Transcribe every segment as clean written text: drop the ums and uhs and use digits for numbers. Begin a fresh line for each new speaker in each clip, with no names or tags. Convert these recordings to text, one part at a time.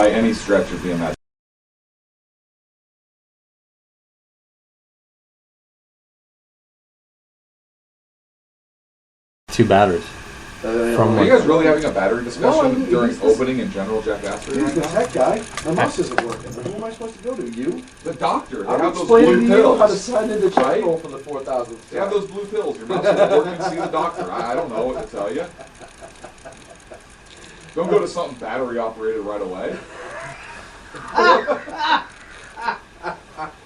by any stretch of the imagination.
Two batteries.
Are you guys really having a battery discussion during opening in general jackastery?
He's the tech guy. My mouse isn't working. Who am I supposed to go to? You?
The doctor. They
I'm
have those
explaining
blue
to you
pills.
how to sign in the check roll for the 4,000th.
They have those blue pills. Your mouse isn't working. See the doctor. I don't know what to tell you. Don't go to something battery operated right away.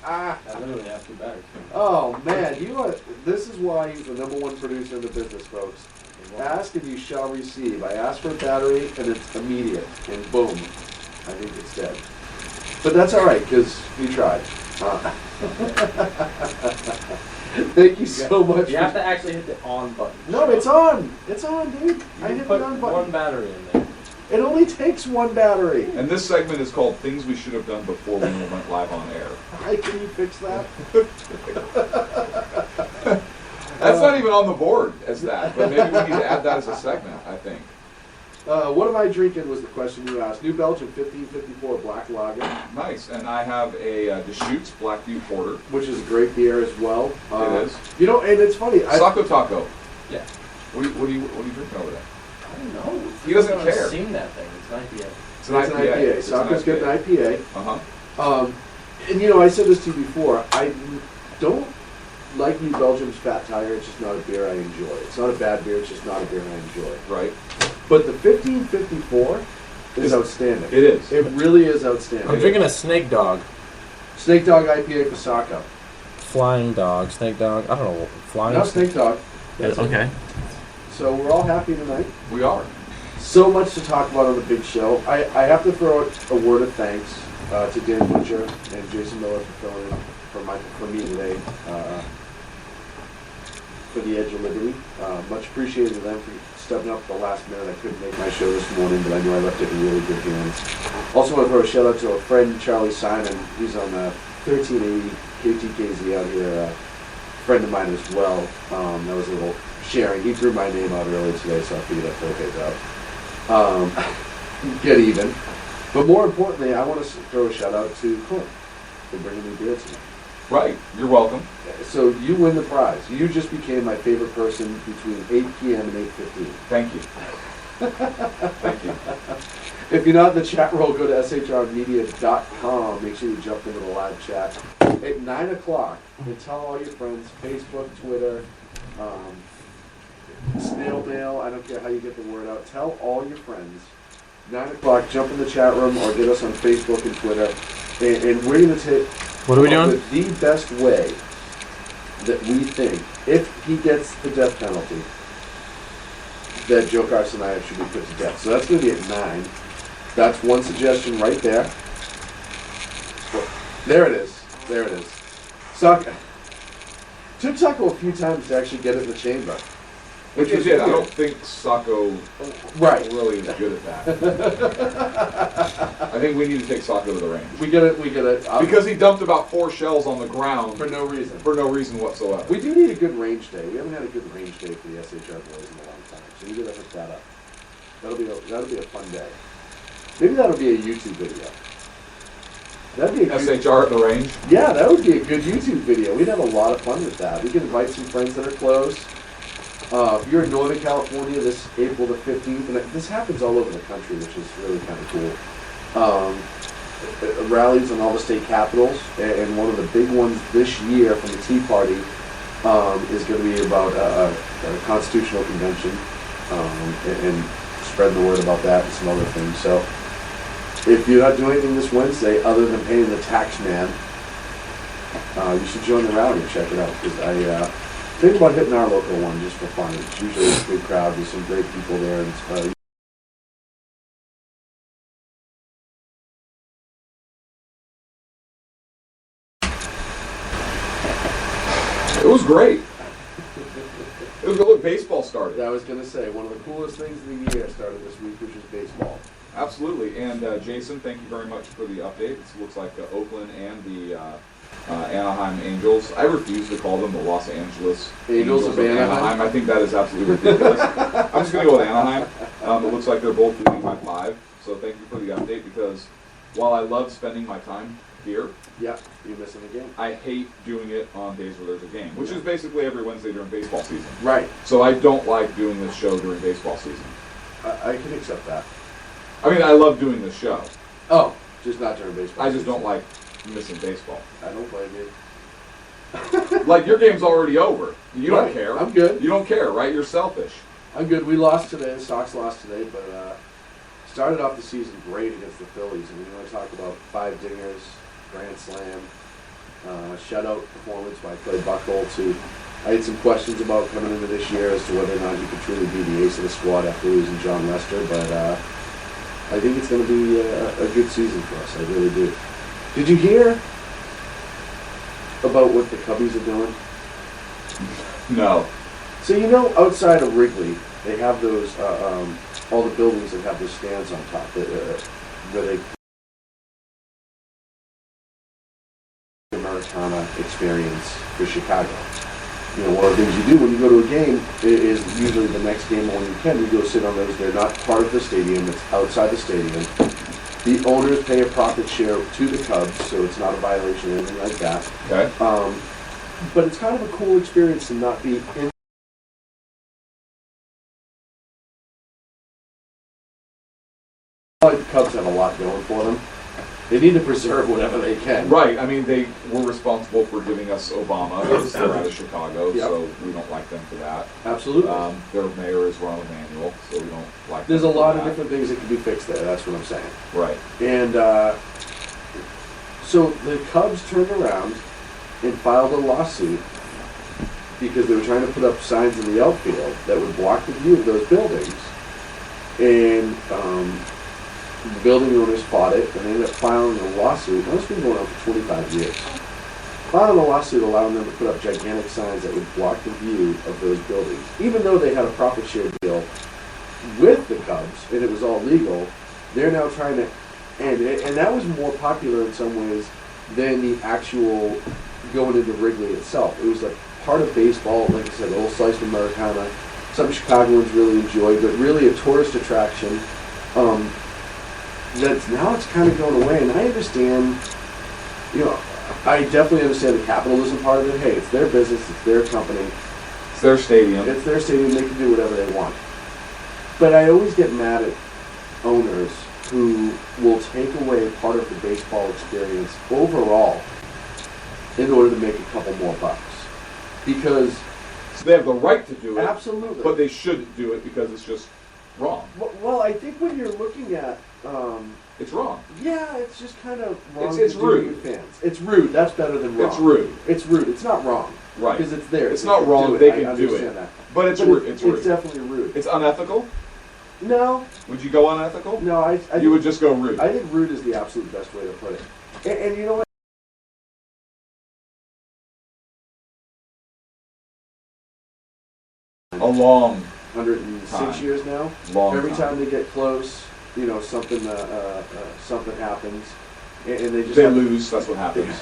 I literally have two batteries.
Oh man, this is why he's the #1 producer in the business, folks. Ask and you shall receive. I ask for a battery and it's immediate, and boom, I think it's dead. But that's all right because we tried. Thank you so much.
You have to actually hit the on button.
No, it's on. It's on, dude. I hit the on button.
One battery in there.
It only takes one battery.
And this segment is called Things We Should Have Done Before We Went Live on Air.
Hi, can you fix that?
That's not even on the board as that, but maybe we need to add that as a segment, I think.
What am I drinking was the question you asked. New Belgium 1554 Black Lager.
Nice, and I have a Deschutes Black Butte Porter.
Which is a great beer as well.
It is.
You know, and it's funny.
Saco Taco.
Yeah.
What are you drinking over there?
I don't know.
He doesn't
I've
care.
seen that thing. It's an IPA.
It's an IPA.
Saco's got an IPA.
Uh-huh.
And you know, I said this to you before. I don't like New Belgium's Fat Tire. It's just not a beer I enjoy. It's not a bad beer. It's just not a beer I enjoy.
Right.
But the 1554 is outstanding.
It is.
It really is outstanding.
I'm drinking a Snake Dog.
Snake Dog IPA for Saco.
Flying Dog, Snake Dog. I don't know. Flying.
No, Snake Dog.
Yeah, okay.
So we're all happy tonight.
We are.
So much to talk about on the big show. I have to throw out a word of thanks to Dan Butcher and Jason Miller for filling in for me today for the Edge of Liberty. Much appreciated to them for stepping up at the last minute. I couldn't make my show this morning, but I knew I left it in really good hands. Also want to throw a shout out to a friend, Charlie Simon. He's on 1380 KTKZ out here. A friend of mine as well. That was a little sharing. He threw my name out earlier today, so I figured I'd throw his out. Get even. But more importantly, I want to throw a shout out to Clint for bringing me beer tonight.
Right. You're welcome.
So you win the prize. You just became my favorite person between 8 p.m. and 8:15.
Thank you. Thank you.
If you're not in the chat roll, go to shrmedia.com. Make sure you jump into the live chat at 9 o'clock and tell all your friends, Facebook, Twitter, snail mail, I don't care how you get the word out. Tell all your friends. 9 o'clock, jump in the chat room or get us on Facebook and Twitter. And we're going to take
What are we doing?
the best way that we think, if he gets the death penalty, that Joe Carsonaia should be put to death. So that's going to be at 9. That's one suggestion right there. There it is. There it is. Saco. Took Saco a few times to actually get it in the chamber.
Which is it. I don't think Saco really is good at that. I think we need to take Saco to the range.
We get it.
Because he dumped about 4 shells on the ground.
For no reason.
For no reason whatsoever.
We do need a good range day. We haven't had a good range day for the SHR boys in a long time. So we gotta hook that up. That'll be a fun day. Maybe that'll be a YouTube video. That'd be a
SHR at the range?
Yeah, that would be a good YouTube video. We'd have a lot of fun with that. We could invite some friends that are close. If you're in Northern California this April the 15th, and this happens all over the country, which is really kind of cool. Rallies on all the state capitals, and one of the big ones this year from the Tea Party is going to be about a constitutional convention and spreading the word about that and some other things. So if you're not doing anything this Wednesday other than paying the tax man, you should join the rally and check it out, because I think about hitting our local one just for fun. It's usually a big crowd. There's some great people there. And
it was great. It was good. Look, baseball started.
I was going to say, one of the coolest things of the year started this week, which is baseball.
Absolutely. And Jason, thank you very much for the update. It looks like Oakland and the Anaheim Angels. I refuse to call them the Los Angeles
Angels of Anaheim.
I think that is absolutely ridiculous. I'm just going to go with Anaheim. It looks like they're both leading by 5. So thank you for the update, because while I love spending my time here,
Yeah, you're missing a game.
I hate doing it on days where there's a game, which is basically every Wednesday during baseball season.
Right.
So I don't like doing this show during baseball season.
I can accept that.
I mean, I love doing this show.
Oh, just not during baseball.
I just don't like missing baseball.
I don't blame you.
Like, your game's already over. You don't
Right,
care.
I'm good.
You don't care, right? You're selfish.
I'm good. We lost today. The Sox lost today, but started off the season great against the Phillies. I mean, you want to talk about 5 dingers, grand slam, shutout performance by Clay Buchholz, who I had some questions about coming into this year as to whether or not he could truly be the ace of the squad after losing John Lester, but I think it's going to be a good season for us. I really do. Did you hear about what the Cubbies are doing?
No.
So you know, outside of Wrigley, they have those all the buildings that have those stands on top where they Americana experience for Chicago. You know, one of the things you do when you go to a game is usually the next game or when you can, you go sit on those. They're not part of the stadium. It's outside the stadium. The owners pay a profit share to the Cubs, so it's not a violation or anything like that.
Okay.
But it's kind of a cool experience to not be in. The Cubs have a lot going for them. They need to preserve whatever they can.
Right. I mean, they were responsible for giving us Obama. They're out of Chicago,
Yep.
so we don't like them for that.
Absolutely.
Their mayor is Ronald Manuel, so we don't like
There's a
them for
lot of
that.
different things that can be fixed there. That's what I'm saying.
Right.
And so the Cubs turned around and filed a lawsuit because they were trying to put up signs in the outfield that would block the view of those buildings. And the building owners fought it and they ended up filing a lawsuit. Now, it's been going on for 25 years. Filing a lawsuit allowing them to put up gigantic signs that would block the view of those buildings. Even though they had a profit share deal with the Cubs and it was all legal, they're now trying to end it. And that was more popular in some ways than the actual going into Wrigley itself. It was a part of baseball, like I said, a little slice of Americana, something Chicagoans really enjoyed, but really a tourist attraction. That's now it's kind of going away, and I understand, you know, I definitely understand the capitalism part of it. Hey, it's their business, it's their company,
It's their stadium.
it's their stadium, they can do whatever they want. But I always get mad at owners who will take away part of the baseball experience overall in order to make a couple more bucks. Because
So they have the right to do it,
absolutely.
but they shouldn't do it because it's just wrong.
Well, I think when you're looking at
It's wrong.
yeah, it's just kind of wrong.
It's
to do
rude.
with fans. It's rude. That's better than wrong.
It's rude.
It's rude. It's not wrong.
Right.
Because it's there.
It's
They
not
can
wrong,
do it.
they
I
can do
understand
it.
that.
But it's
But
rude. It's rude.
It's definitely rude.
It's unethical.
No,
Would you go unethical?
no. I
You would just go rude.
I think rude is the absolute best way to put it. And you know what?
A long,
106
Time.
years now.
long
Every time they get close, you know, something happens, and they just
they
have-
lose, that's what happens.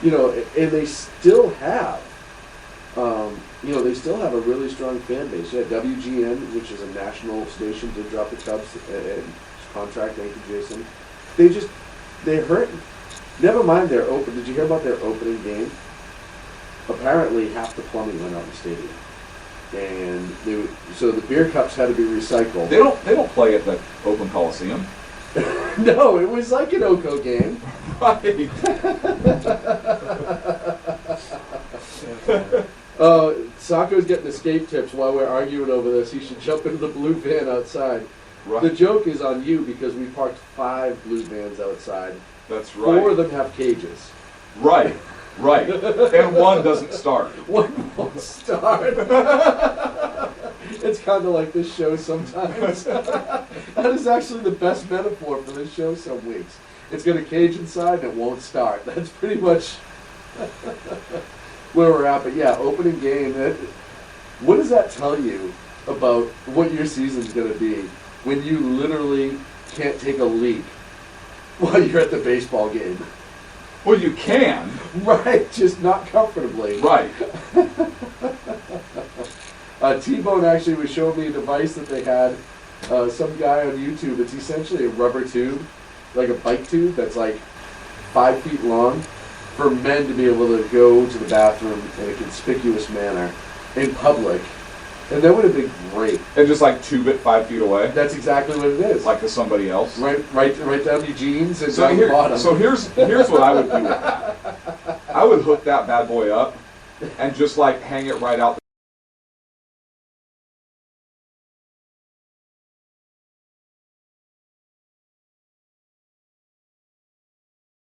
You know, and they still have, you know, they still have a really strong fan base. Yeah, WGN, which is a national station, did drop the Cubs and contract. Thank you, Jason. They're hurting. Never mind their open. Did you hear about their opening game? Apparently, half the plumbing went out in the stadium, and so the beer cups had to be recycled.
They don't play at the Oakland Coliseum.
No, it was like an Oko game.
Right.
Sacco's getting escape tips while we're arguing over this. He should jump into the blue van outside.
Right.
The joke is on you because we parked 5 blue vans outside.
That's right.
4 of them have cages.
Right. Right. And one doesn't start.
One won't start. It's kind of like this show sometimes. That is actually the best metaphor for this show some weeks. It's got a cage inside and it won't start. That's pretty much where we're at. But yeah, opening game. What does that tell you about what your season's going to be when you literally can't take a leak while you're at the baseball game?
Well, you can.
Right, just not comfortably.
Right.
T-Bone actually was showing me a device that they had. Some guy on YouTube. It's essentially a rubber tube like a bike tube that's like 5 feet long for men to be able to go to the bathroom in a conspicuous manner in public. And that would have been great.
And just like tube it 5 feet away,
That's exactly what it is.
like to somebody else.
right down your jeans and
So
down the bottom.
here's what I would do with that. I would hook that bad boy up and just like hang it right out.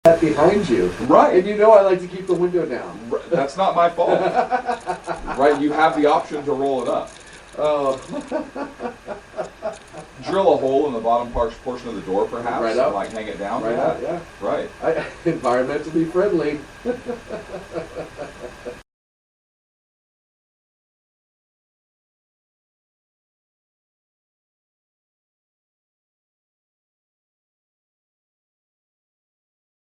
That behind you.
Right.
And you know I like to keep the window down.
That's not my fault. Right? You have the option to roll it up.
Oh,
Drill a hole in the bottom portion of the door, perhaps,
Right up.
and like hang it down.
right out, yeah.
Right.
Environmentally friendly.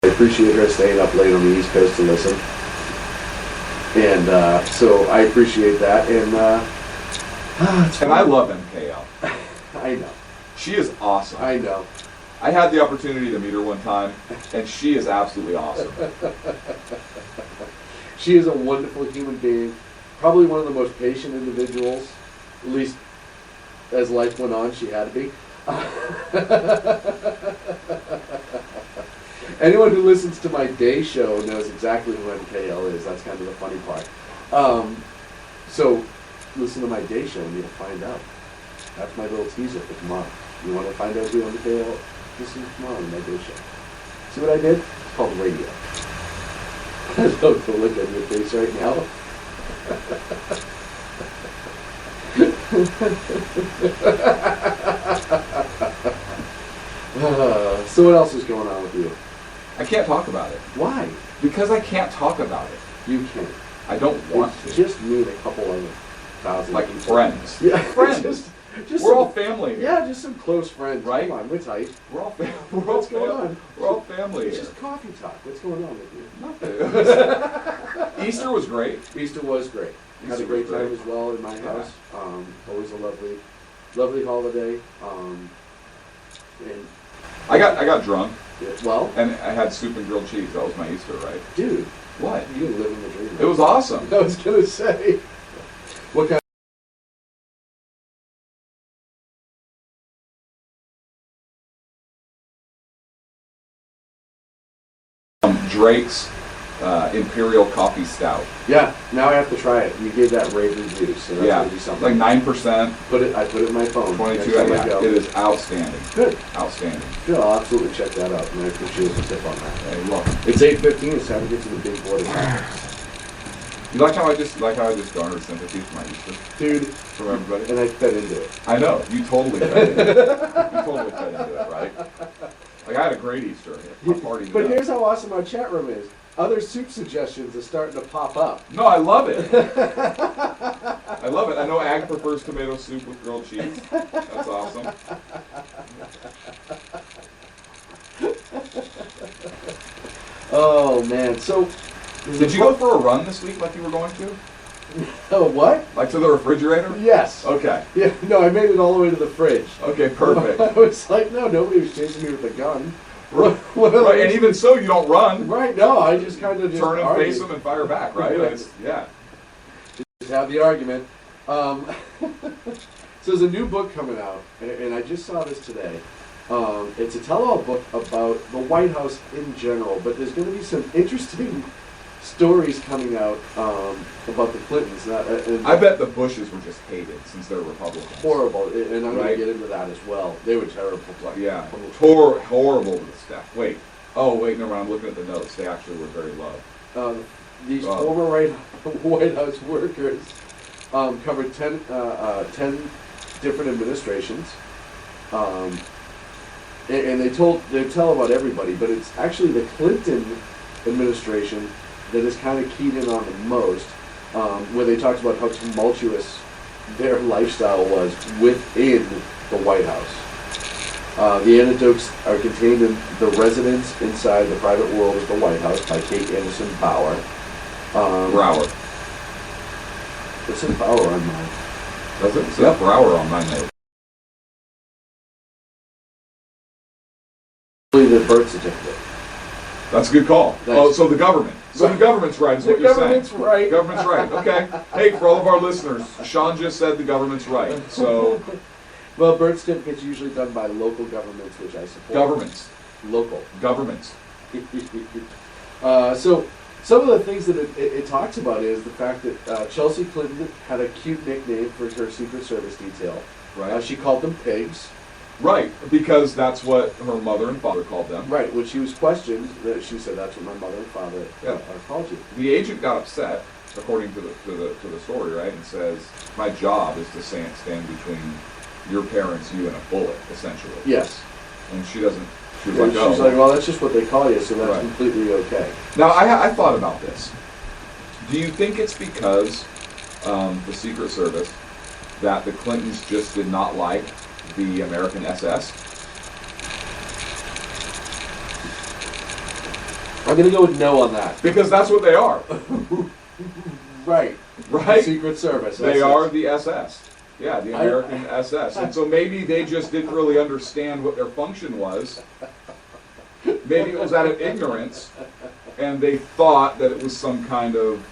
I appreciate her staying up late on the East Coast to listen. And so I appreciate that. And it's
And I
fun.
love MKL.
I know.
She is awesome.
I know.
I had the opportunity to meet her one time, and she is absolutely awesome.
She is a wonderful human being. Probably one of the most patient individuals, at least as life went on, she had to be. Anyone who listens to my day show knows exactly who MKL is. That's kind of the funny part. So listen to my day show and you'll find out. That's my little teaser for tomorrow. You want to find out who MKL? Listen tomorrow on my day show. See what I did? It's called radio. I love the look on your face right now. So what else is going on with you?
I can't talk about it
Why?
because I can't talk about it.
You can't.
I don't want
It's
to.
just me and a couple other thousand
Like
people.
friends.
Yeah,
Friends.
just
We're
some,
all family here.
yeah, just some close friends.
Right?
Come on, we're tight.
We're all
What's going on?
We're all family
It's
here.
just coffee talk. What's going on with you?
Nothing. Easter was great.
Easter was great. Had a
Easter
great
was
time
great.
as well in my
Yeah.
house. Always a lovely holiday. And
I got drunk
well,
and I had soup and grilled cheese. That was my Easter, right?
dude,
What?
you live in the dream.
It was awesome.
I was gonna say, what kind?
Drake's Imperial Coffee Stout.
Yeah, now I have to try it. You gave that rave review, so that's
Yeah,
gonna be something.
like 9%,
I put it in my phone.
22.
Next time I
Yeah,
go.
it is outstanding.
Good.
Outstanding.
Good. I'll absolutely check that out, and I appreciate the tip on that.
Hey, look.
It's 8:15. It's time to get to the big board of topics.
You like how I just garnered sympathy from my Easter
Dude,
from everybody?
and I fed into it.
I know you totally fed into it. You totally fed into it, right? Like I had a great Easter. I partied it
But
up.
here's how awesome our chat room is. Other soup suggestions are starting to pop up.
No, I love it. I love it. I know Ag prefers tomato soup with grilled cheese. That's awesome.
Oh man, so
Did you go for a run this week like you were going to?
Oh what?
Like to the refrigerator?
Yes.
Okay.
Yeah. No, I made it all the way to the fridge.
Okay, perfect.
I was like, no, nobody was chasing me with a gun. What
Right, and even so, you don't run.
right? No, I just kind of just
Turn and
argued.
face them and fire back, right? That's, yeah.
Just have the argument. So there's a new book coming out, and I just saw this today. It's a tell-all book about the White House in general, but there's going to be some interesting stories coming out about the Clintons.
I bet the Bushes were just hated since they're Republicans.
Horrible, and I'm going
Right.
to get into that as well. They were terrible.
Yeah. Horrible to the staff. Wait. Oh, wait, no, I'm looking at the notes. They actually were very low.
These
Oh.
former White House workers covered 10 different administrations. And they tell about everybody, but it's actually the Clinton administration that is kind of keyed in on the most, where they talked about how tumultuous their lifestyle was within the White House. The anecdotes are contained in The Residence Inside the Private World of the White House by Kate Anderson Bauer.
Brower.
It says Bauer on mine.
Does it? So that Brower on my note.
Only the birth certificate.
That's a good call.
Thanks.
Oh, so the government. So the government's right is what you're saying.
Government's right.
Government's right. Okay. Hey, for all of our listeners, Sean just said the government's right. So
Well, birth certificates usually done by local governments, which I support.
governments.
Local.
Governments.
So some of the things that it talks about is the fact that Chelsea Clinton had a cute nickname for her Secret Service detail.
Right.
She called them pigs.
Right. Because that's what her mother and father called them.
Right. When she was questioned, she said, "That's what my mother and father called you."
The agent got upset, according to the story, right, and says, "My job is to stand between your parents, you, and a bullet, essentially."
Yes.
And she doesn't. She was
And
like,
she's
"Oh."
like, "Well, that's just what they call you, so that's
Right.
completely okay."
Now, I thought about this. Do you think it's because the Secret Service that the Clintons just did not like the American SS?
I'm gonna go with no on that.
Because that's what they are,
Right.
right?
The Secret Service.
They
that's
are
it.
the SS. Yeah, the American SS. And so maybe they just didn't really understand what their function was. Maybe it was out of ignorance, and they thought that it was some kind of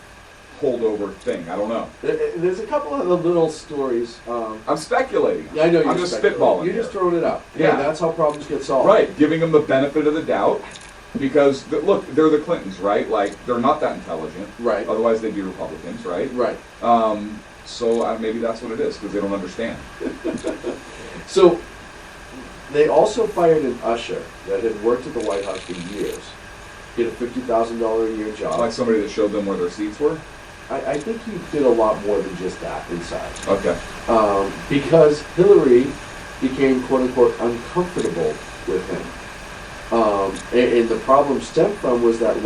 holdover thing. I don't know.
There's a couple of the little stories.
I'm speculating.
Yeah, I know you're
I'm just
speculating.
spitballing.
You're
here.
just throwing it out.
Yeah.
That's how problems get solved.
Right, giving them the benefit of the doubt, because look, they're the Clintons, right? Like they're not that intelligent.
Right.
Otherwise, they'd be Republicans, right?
Right.
So maybe that's what it is, because they don't understand.
So they also fired an usher that had worked at the White House for years. He had a $50,000 a year job.
Like somebody that showed them where their seats were.
I think he did a lot more than just that inside.
Okay.
Because Hillary became quote unquote uncomfortable with him. And the problem stemmed from was that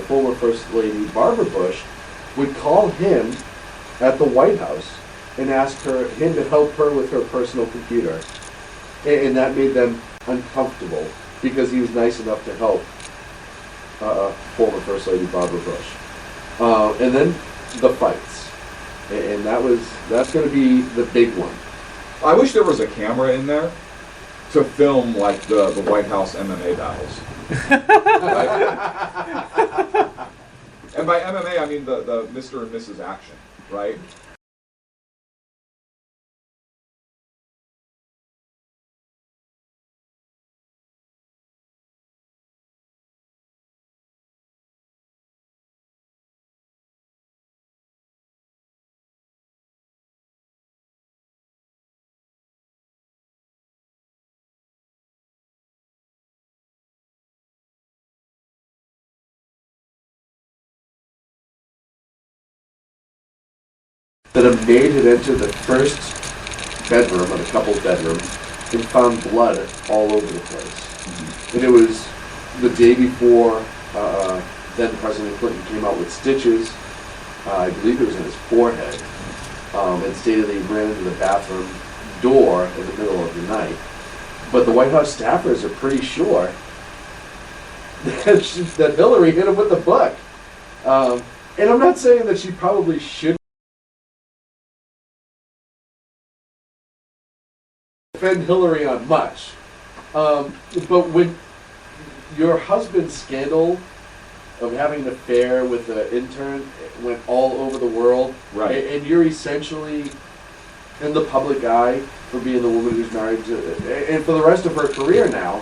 former First Lady Barbara Bush would call him at the White House and ask him to help her with her personal computer. And that made them uncomfortable because he was nice enough to help former First Lady Barbara Bush. And then the fights. And that's going to be the big one.
I wish there was a camera in there to film like the White House MMA battles. Right? And by MMA, I mean the Mr. and Mrs. Action, right?
That a maid had entered the first bedroom, of a couple's bedroom, and found blood all over the place. Mm-hmm. And it was the day before then President Clinton came out with stitches. I believe it was in his forehead. And stated that he ran into the bathroom door in the middle of the night. But the White House staffers are pretty sure that Hillary hit him with the book. And I'm not saying that she probably should defend Hillary on much. But when your husband's scandal of having an affair with an intern went all over the world,
Right.
and you're essentially in the public eye for being the woman who's married to, and for the rest of her career now,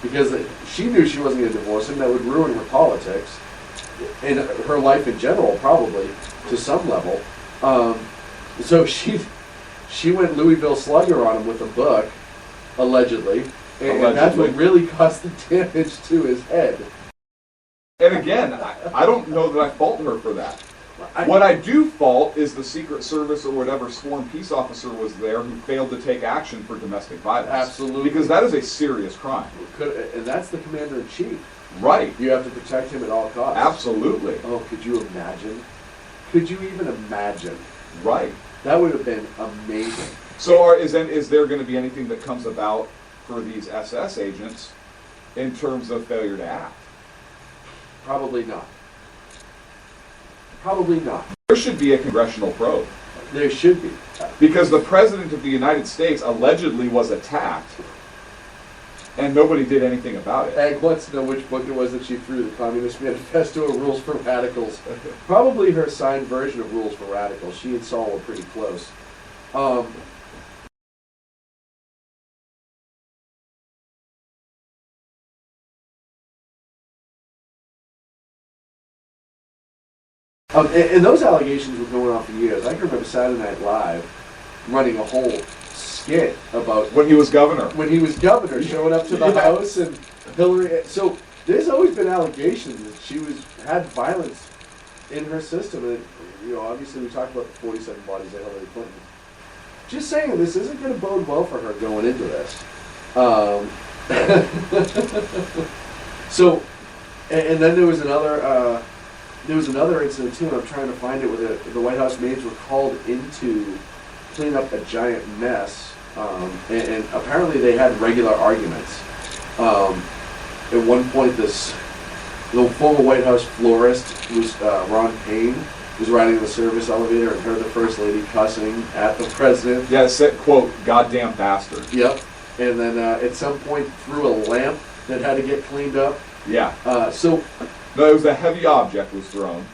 because she knew she wasn't going to divorce him, that would ruin her politics, and her life in general, probably, to some level. So she went Louisville Slugger on him with a book, allegedly, and that's what really caused the damage to his head.
And again, I don't know that I fault her for that. What I do fault is the Secret Service or whatever sworn peace officer was there who failed to take action for domestic violence.
Absolutely.
Because that is a serious crime.
And that's the commander-in-chief.
Right.
You have to protect him at all costs.
Absolutely.
Oh, could you imagine? Could you even imagine?
Right.
That would have been amazing.
So is there going to be anything that comes about for these SS agents in terms of failure to act?
Probably not. Probably not.
There should be a congressional probe.
There should be.
Because the President of the United States allegedly was attacked And nobody did anything about it.
Ag wants to know which book it was that she threw, the Communist Manifesto of Rules for Radicals. Probably her signed version of Rules for Radicals. She and Saul were pretty close. And those allegations were going on for years. I can remember Saturday Night Live running a whole skit about
When he was governor.
showing up to the house and Hillary. So there's always been allegations that she had violence in her system, and obviously we talked about the 47 bodies of Hillary Clinton. Just saying, this isn't going to bode well for her going into this. So, and then there was another. There was another incident too, and I'm trying to find it, where the White House maids were called in to clean up a giant mess, and apparently they had regular arguments. At one point, the former White House florist was Ron Payne, was riding the service elevator and heard the First Lady cussing at the president.
Yeah, it said, quote, "goddamn bastard."
Yep. And then at some point threw a lamp that had to get cleaned up.
Yeah.
No,
it was a heavy object was thrown.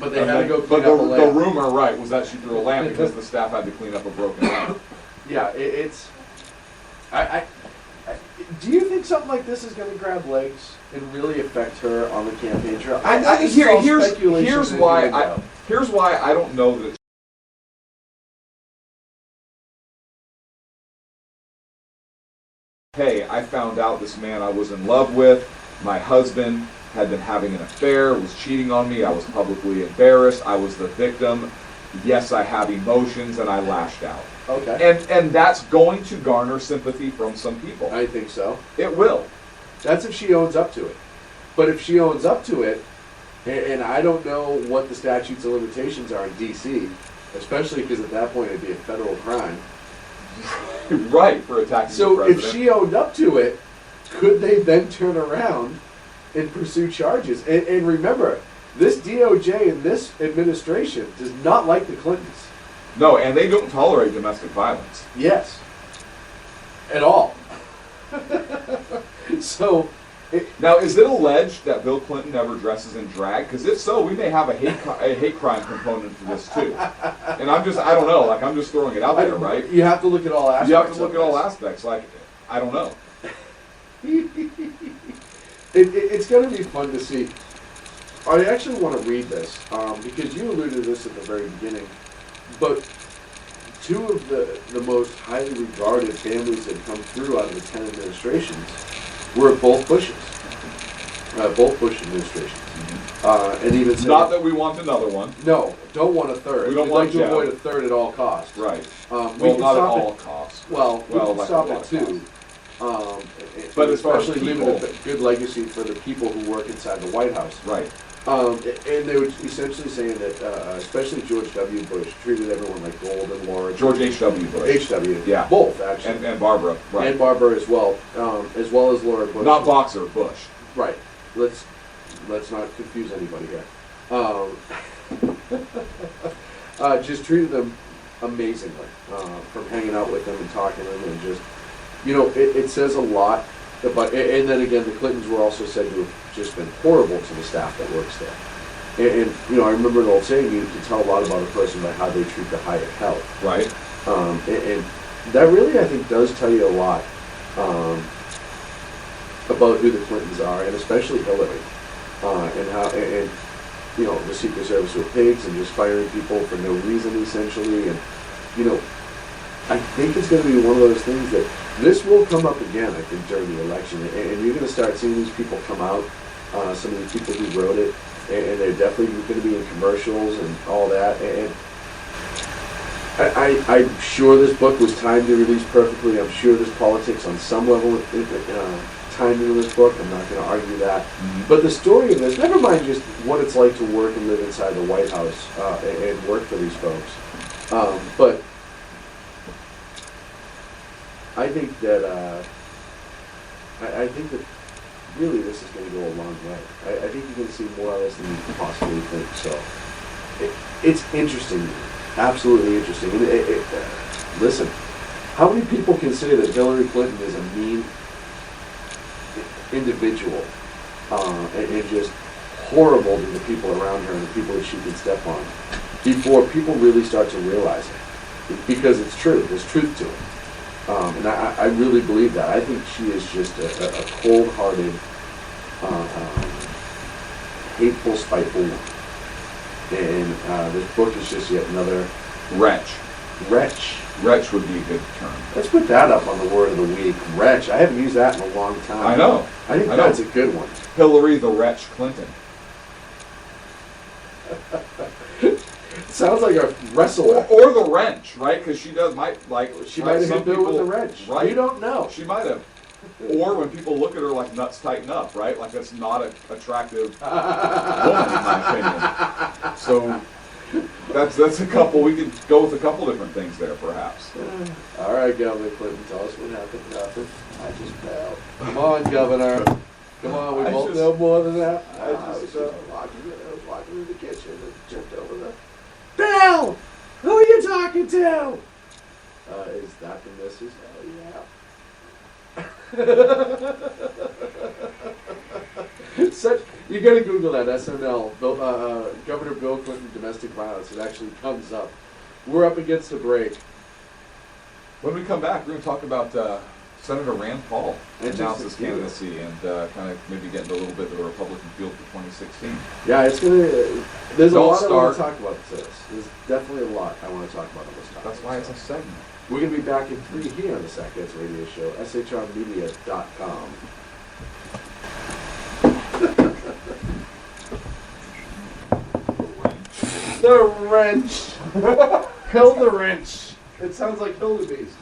But they had to go clean
up
a lamp.
The rumor, right, was that she threw a lamp because the staff had to clean up a broken lamp.
Yeah, it's. Do you think something like this is going to grab legs and really affect her on the campaign trail? I know this is all speculation
here's
and
why
innuendo.
here's why I don't know that. Hey, I found out this man I was in love with, my husband, had been having an affair, was cheating on me, I was publicly embarrassed, I was the victim. Yes, I have emotions, and I lashed out.
Okay.
And that's going to garner sympathy from some people.
I think so.
It will.
That's if she owns up to it. But if she owns up to it, and I don't know what the statutes of limitations are in D.C., especially because at that point it'd be a federal crime.
Right, for attacking the
So
president.
if she owned up to it, could they then turn around and pursue charges? And remember, this DOJ and this administration does not like the Clintons.
No, and they don't tolerate domestic violence.
Yes. At all. So...
Now, is it alleged that Bill Clinton never dresses in drag? Because if so, we may have a hate crime component to this too. And I don't know. I'm just throwing it out there, right?
You have to look at all aspects.
You have to look at all aspects. I don't know.
It's going to be fun to see. I actually want to read this because you alluded to this at the very beginning. But two of the most highly regarded families that come through out of the 10 administrations were both Bushes. Both Bush administrations. And even say,
not that we want another one.
No, don't want a third.
We don't
We'd
want
like to avoid a third at all costs.
Right.
We
Well,
can
not at
stop
all
it.
costs.
Well, we can
like
stop
a
it
lot of
too.
But
But
as far as
especially leaving a good legacy for the people who work inside the White House.
Right.
And they were essentially saying that, especially George W. Bush treated everyone like gold and Laura.
George H.W. Bush.
H.W.
Yeah.
Both, actually.
And Barbara. Right.
And Barbara as well as Laura Bush.
Not Boxer, Bush.
Right. Let's not confuse anybody here. Just treated them amazingly from hanging out with them and talking to them, and just, it says a lot about. And then again, the Clintons were also said to have just been horrible to the staff that works there. And I remember an old saying: you can tell a lot about a person by how they treat the higher help.
Right.
And that really, I think, does tell you a lot about who the Clintons are, and especially Hillary, and how the Secret Service were pigs and just firing people for no reason, essentially. And I think it's going to be one of those things that this will come up again. I think during the election, and you're going to start seeing these people come out. Some of the people who wrote it, and they're definitely going to be in commercials and all that. And I'm sure this book was timed to release perfectly. I'm sure there's politics on some level timed into this book. I'm not going to argue that. Mm-hmm. But the story of this, never mind just what it's like to work and live inside the White House and work for these folks. But I think that really this is going to go a long way. I think you're going to see more of this than you can possibly think. So it's interesting, absolutely interesting. And listen, how many people consider that Hillary Clinton is a mean, individual and just horrible to the people around her and the people that she can step on before people really start to realize it. Because it's true. There's truth to it. And I really believe that. I think she is just a cold-hearted, hateful, spiteful woman. And this book is just yet another...
Wretch.
Wretch.
Wretch would be a good term.
Let's put that up on the word of the week. Wretch. I haven't used that in a long time.
I know.
I think that's a good one.
Hillary the Wretch Clinton.
Sounds like a wrestler.
Or the wrench, right? Because she
She might have
some
hit with
people-
a wrench.
Right?
You don't know.
She might have. Or when people look at her like nuts tighten up, right? Like that's not an attractive woman, in my opinion. So that's a couple. We could go with a couple different things there, perhaps.
All right, Governor Clinton, tell us what happened. Nothing. I just fell. Come on, Governor. Come on, we
I
both
just-
know more than that.
I just,
I was walking in the kitchen and jumped over the... Bill! Who are you talking to? Is that the missus? Oh, yeah. Such, you gotta Google that, SNL, Governor Bill Clinton domestic violence. It actually comes up. We're up against a break.
When we come back, we're going to talk about Senator Rand Paul announced his candidacy and kind of maybe get into a little bit of the Republican field for 2016.
Yeah, it's gonna. There's a
Don't
lot I want
start.
to talk about this. There's definitely a lot I want to talk about on this topic.
That's why it's a segment.
We're gonna be back in 3 here on the Sackheads Radio Show. shrmedia.com. The wrench. Kill the wrench. It sounds like Hildebeest.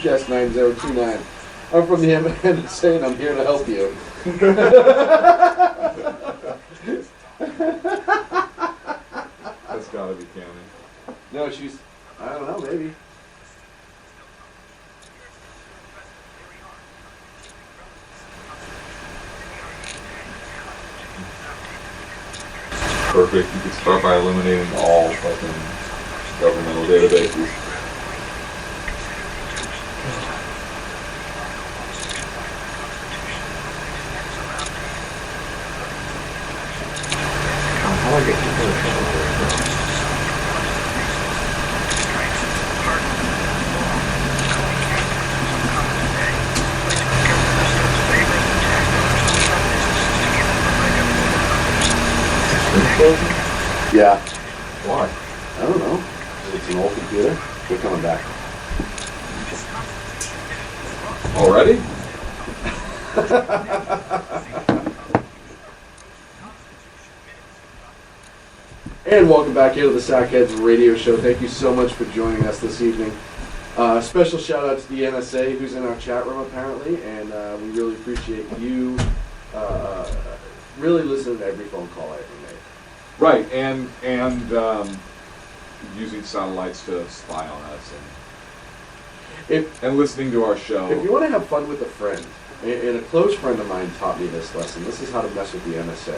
Guest 9029. I'm from the MNSA and I'm here to help you.
That's got to be Cammy.
No, she's, I don't know, maybe.
Perfect. You could start by eliminating all fucking governmental databases.
How do I get people to channel?
Yeah.
Why?
I don't know. It's an old computer. We're coming back.
Already?
And welcome back into the Sackheads Radio Show. Thank you so much for joining us this evening. Special shout out to the NSA who's in our chat room apparently, and we really appreciate you really listening to every phone call I ever made.
Right, and using satellites to spy on us
If
and listening to our show.
If you want to have fun with a friend, and a close friend of mine taught me this lesson. This is how to mess with the NSA.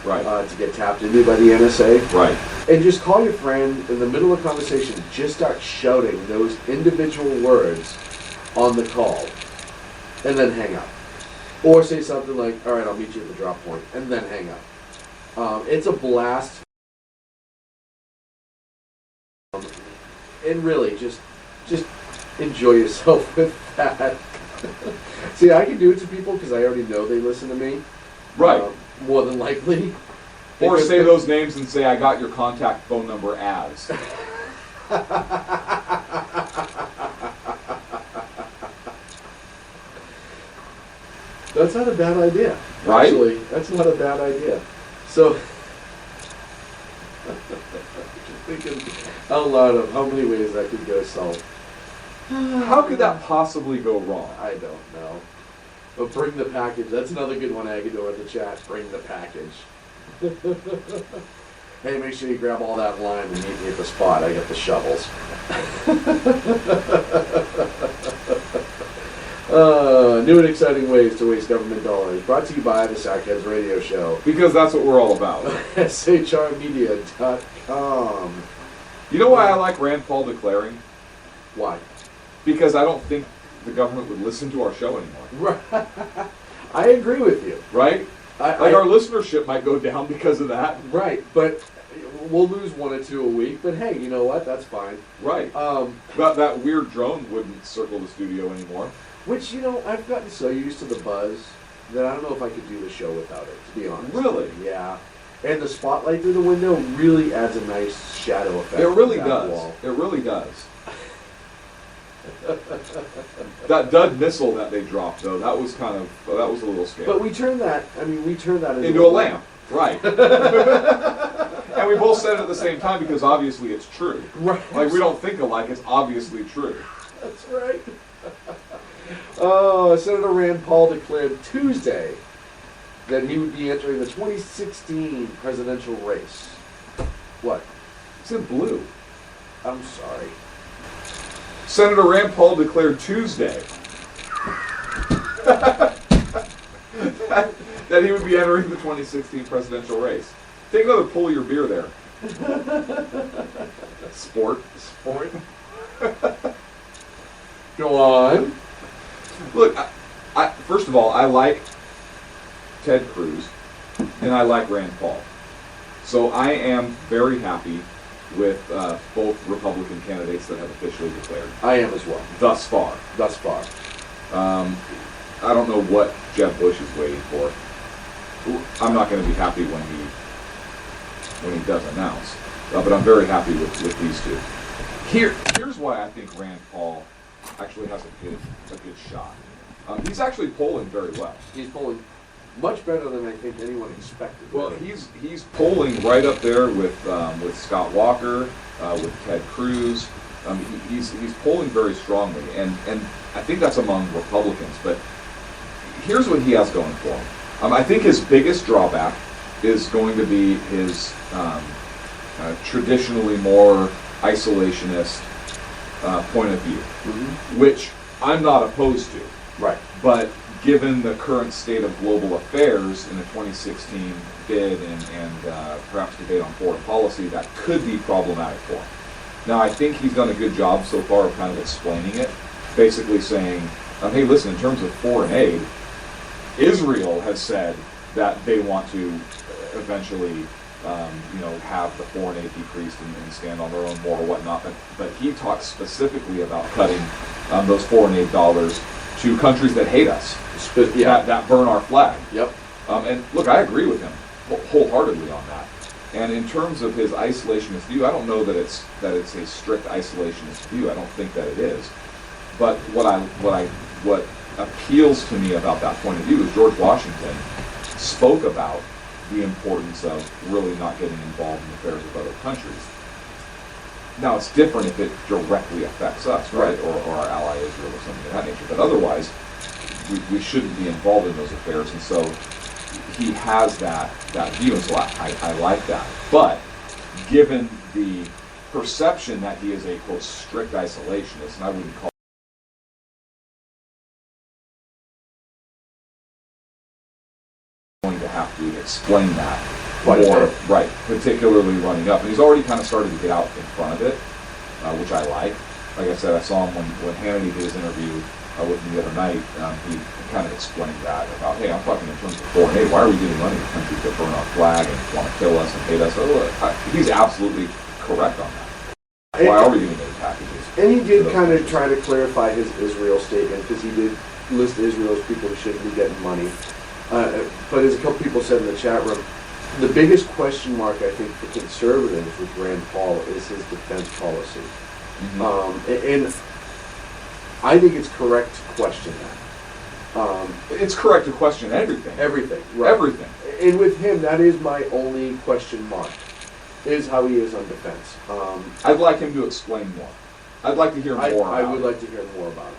Right.
To get tapped into by the NSA.
Right.
And just call your friend in the middle of conversation, just start shouting those individual words on the call, and then hang up. Or say something like, all right, I'll meet you at the drop point, and then hang up. It's a blast. And really, just enjoy yourself with that. See, I can do it to people because I already know they listen to me.
Right.
More than likely.
Or
Because
say those names and say, I got your contact phone number as.
That's not a bad idea.
Right?
Actually, that's not a bad idea. So, just thinking out loud of how many ways that could go south.
How could that possibly go wrong?
I don't know. But bring the package. That's another good one, Agador, in the chat. Bring the package. Hey, make sure you grab all that lime and meet me at the spot. I got the shovels. New and exciting ways to waste government dollars. Brought to you by the Sackheads Radio Show.
Because that's what we're all about.
SHRmedia.com.
You know why I like Rand Paul declaring?
Why?
Because I don't think the government would listen to our show anymore.
Right. I agree with you.
Right? Like our listenership might go down because of that.
Right, but we'll lose 1 or 2 a week. But hey, you know what? That's fine.
Right. That weird drone wouldn't circle the studio anymore.
Which, you know, I've gotten so used to the buzz that I don't know if I could do the show without it, to be honest.
Really?
Yeah. And the spotlight through the window really adds a nice shadow effect.
It really
to that
does.
wall.
It really does. That Dud missile that they dropped, though, that was a little scary.
But we turned that
into a lamp. Right. And we both said it at the same time because obviously it's true.
Right.
Like, we don't think alike, it's obviously true.
That's right. Senator Rand Paul declared Tuesday that he would be entering the 2016 presidential race. What?
It's in blue.
I'm sorry.
Senator Rand Paul declared Tuesday that he would be entering the 2016 presidential race. Take another pull of your beer there. Sport.
Go on.
Look, first of all, I like Ted Cruz, and I like Rand Paul. So I am very happy with both Republican candidates that have officially declared.
I am as well.
Thus far. I don't know what Jeb Bush is waiting for. I'm not going to be happy when he does announce, but I'm very happy with these two. Here's why I think Rand Paul actually has a good shot. He's actually polling very well.
He's polling much better than I think anyone expected.
Well, he's polling right up there with Scott Walker, with Ted Cruz. He's polling very strongly, and I think that's among Republicans. But here's what he has going for him. I think his biggest drawback is going to be his traditionally more isolationist point of view, which I'm not opposed to.
Right.
But given the current state of global affairs in the 2016 bid and perhaps debate on foreign policy, that could be problematic for him. Now, I think he's done a good job so far of kind of explaining it, basically saying, hey, listen, in terms of foreign aid, Israel has said that they want to eventually have the foreign aid decreased and stand on their own more or whatnot. But he talks specifically about cutting those foreign aid dollars to countries that hate us, that burn our flag.
Yep.
And look, I agree with him wholeheartly on that. And in terms of his isolationist view, I don't know that it's a strict isolationist view. I don't think that it is. But what appeals to me about that point of view is George Washington spoke about the importance of really not getting involved in affairs of other countries. Now, it's different if it directly affects us, right? Or our ally Israel or something of that nature. But otherwise, we shouldn't be involved in those affairs. And so he has that view, and so I like that. But given the perception that he is a, quote, strict isolationist, and I wouldn't call going to have to explain that
Quite a
more,
bit.
right, particularly running up. And he's already kind of started to get out in front of it, which I like. Like I said, I saw him when Hannity did his interview with me the other night. He kind of explained that about, hey, I'm talking in terms of foreign aid. Why are we giving money to countries that burn our flag and want to kill us and hate us? He's absolutely correct on that. Why are we giving aid packages?
And he did
to those
kind of
countries?
try to clarify his Israel statement, because he did list Israel as people who shouldn't be getting money. But as a couple people said in the chat room, the biggest question mark, I think, for conservatives with Rand Paul is his defense policy. And I think it's correct to question that.
It's correct to question everything.
Everything. Right.
Everything.
And with him, that is my only question mark, is how he is on defense.
I'd like him to explain more. I'd like to hear more about
I would
it.
like to hear more about it.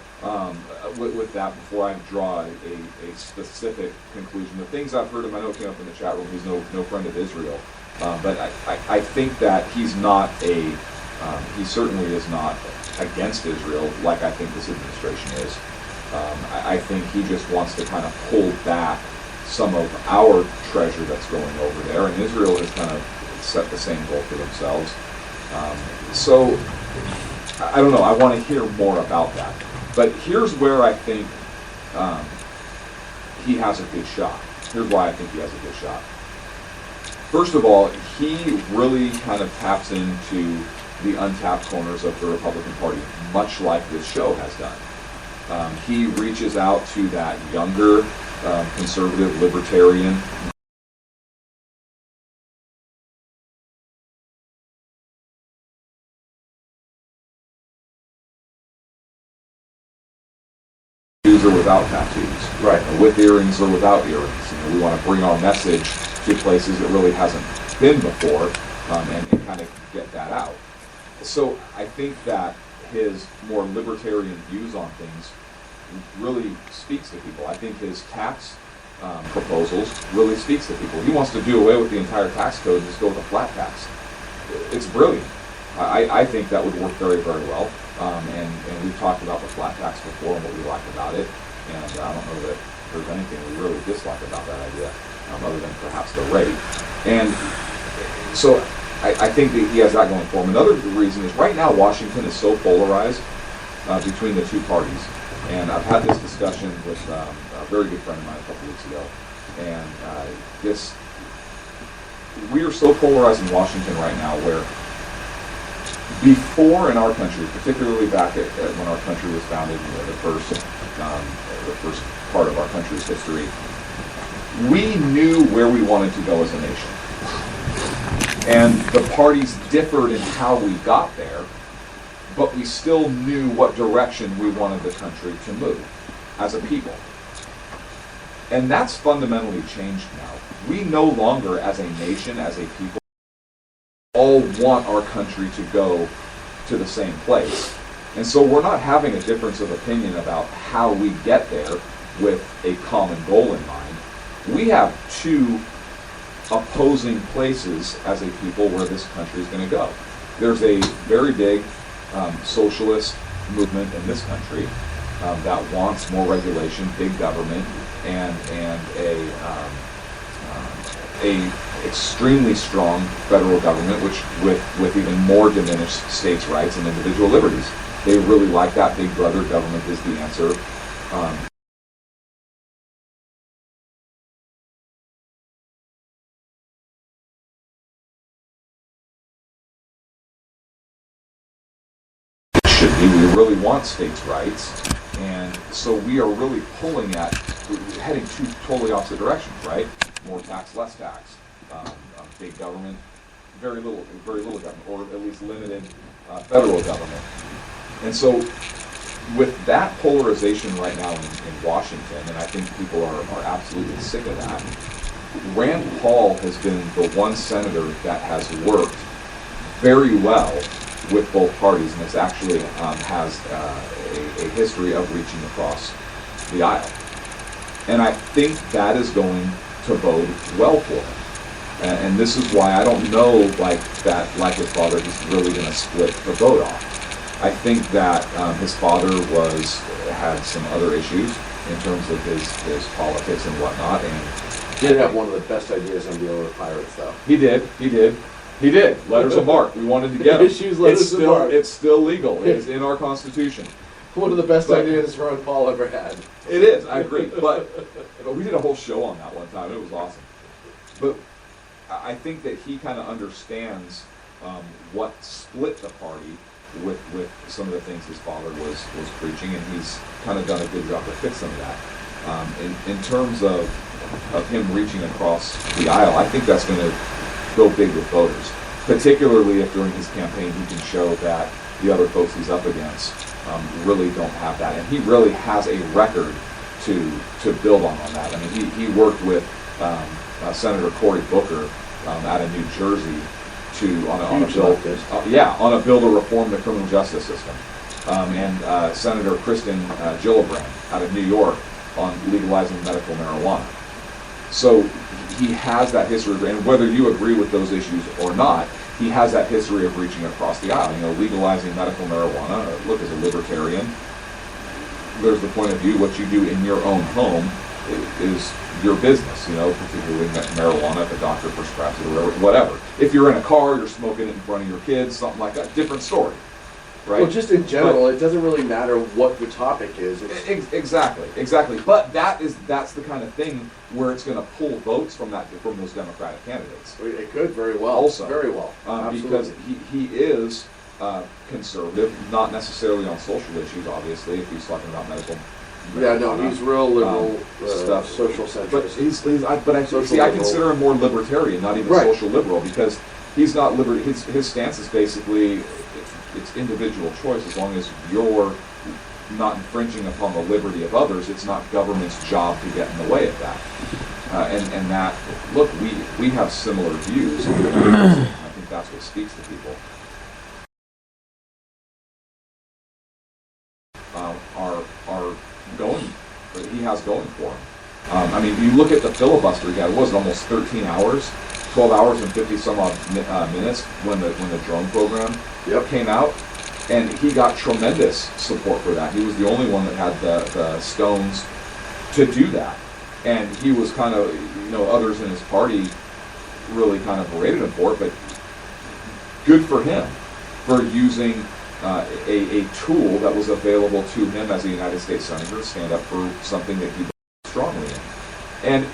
With that, before I draw a specific conclusion. The things I've heard him, I know came up in the chat room, he's no friend of Israel. But I think that he's not he certainly is not against Israel like I think this administration is. I think he just wants to kind of pull back some of our treasure that's going over there, and Israel has kind of set the same goal for themselves. So, I don't know, I want to hear more about that. But here's where I think he has a good shot. Here's why I think he has a good shot. First of all, he really kind of taps into the untapped corners of the Republican Party, much like this show has done. He reaches out to that younger, conservative, libertarian or without tattoos,
Right.
With earrings or without earrings. We want to bring our message to places that really hasn't been before, and kind of get that out. So I think that his more libertarian views on things really speaks to people. I think his tax proposals really speaks to people. He wants to do away with the entire tax code and just go with a flat tax. It's brilliant. I think that would work very, very well. And we've talked about the flat tax before and what we like about it. And I don't know that there's anything we really dislike about that idea, other than perhaps the rate. And so I think that he has that going for him. Another reason is right now Washington is so polarized between the two parties. And I've had this discussion with a very good friend of mine a couple weeks ago. And we are so polarized in Washington right now where before in our country, particularly back at when our country was founded, the first part of our country's history, we knew where we wanted to go as a nation. And the parties differed in how we got there, but we still knew what direction we wanted the country to move as a people. And that's fundamentally changed now. We no longer, as a nation, as a people, all want our country to go to the same place. And so we're not having a difference of opinion about how we get there with a common goal in mind. We have two opposing places as a people where this country is going to go. There's a very big socialist movement in this country that wants more regulation, big government, and a extremely strong federal government, which with even more diminished states' rights and individual liberties. They really like that big brother government is the answer. Should be. We really want states' rights, and so we are really heading two totally opposite directions, right? More tax, less tax. Big government, very little government, or at least limited federal government. And so with that polarization right now in Washington, and I think people are absolutely sick of that, Rand Paul has been the one senator that has worked very well with both parties, and it's actually has a history of reaching across the aisle. And I think that is going to bode well for him. And this is why I don't know, like his father, he's really going to split the vote off. I think that his father had some other issues in terms of his politics and whatnot, and
Did have one of the best ideas on dealing with pirates, though.
He did. Letters of mark. We wanted to get them.
Issues letters of marque.
It's still legal. It's in our Constitution.
One of the best ideas Ron Paul ever had.
It is. I agree. But we did a whole show on that one time. It was awesome. But I think that he kind of understands what split the party with some of the things his father was preaching, and he's kind of done a good job to fix some of that. In terms of him reaching across the aisle, I think that's going to go big with voters, particularly if during his campaign he can show that the other folks he's up against really don't have that, and he really has a record to build on that. I mean, he worked with Senator Cory Booker out of New Jersey on a bill to reform the criminal justice system, and Senator Kristen Gillibrand out of New York on legalizing medical marijuana. So he has that history, and whether you agree with those issues or not, he has that history of reaching across the aisle. You know, legalizing medical marijuana. Look, as a libertarian, there's the point of view. What you do in your own home is your business. You know, particularly marijuana, if a doctor prescribes it or whatever. If you're in a car, you're smoking it in front of your kids, something like that. Different story. Right?
Well, just in general, it doesn't really matter what the topic is.
Exactly. But that's the kind of thing where it's going to pull votes from those Democratic candidates.
It could very well.
Also,
very well.
Because he is conservative, not necessarily on social issues. Obviously, if he's talking about medical.
Yeah, no, he's real liberal
stuff,
social centrist.
But I consider him more libertarian, not even social liberal, because he's not liberty. His stance is basically it's individual choice. As long as you're not infringing upon the liberty of others, it's not government's job to get in the way of that. And that, look, we have similar views. I think that's what speaks to people. Are going, he has going for him. I mean, you look at the filibuster he had. It was almost 13 hours, 12 hours and 50 some odd minutes when the drone program came out, and he got tremendous support for that. He was the only one that had the stones to do that, and he was kind of, others in his party really kind of berated him for it, but good for him for using a tool that was available to him as a United States Senator to stand up for something that he believed strongly in. And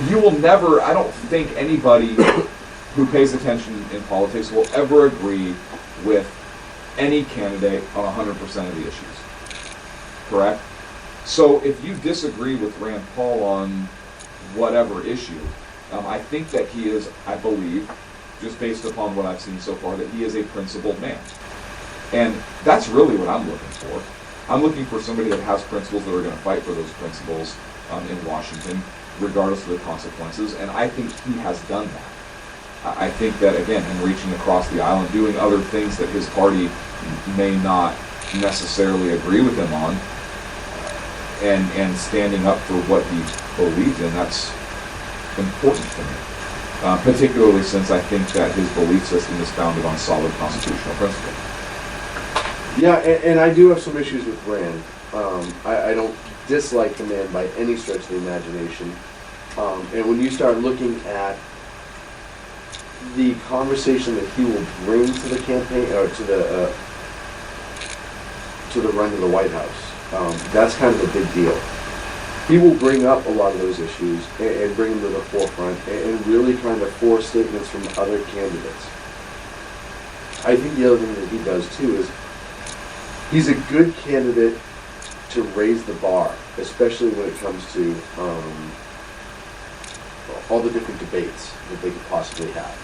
you will never, I don't think anybody who pays attention in politics will ever agree with any candidate on 100% of the issues. Correct? So if you disagree with Rand Paul on whatever issue, I think that he is, I believe, just based upon what I've seen so far, that he is a principled man. And that's really what I'm looking for. I'm looking for somebody that has principles that are going to fight for those principles in Washington, regardless of the consequences, and I think he has done that. I think that, again, him reaching across the aisle and doing other things that his party may not necessarily agree with him on, and standing up for what he believes in, that's important to me. Particularly since I think that his belief system is founded on solid constitutional principle.
Yeah, and I do have some issues with Rand. I don't dislike the man by any stretch of the imagination. And when you start looking at the conversation that he will bring to the campaign, or to the run to the White House, that's kind of a big deal. He will bring up a lot of those issues and bring them to the forefront and really trying to force statements from other candidates. I think the other thing that he does too is he's a good candidate to raise the bar, especially when it comes to all the different debates that they could possibly have.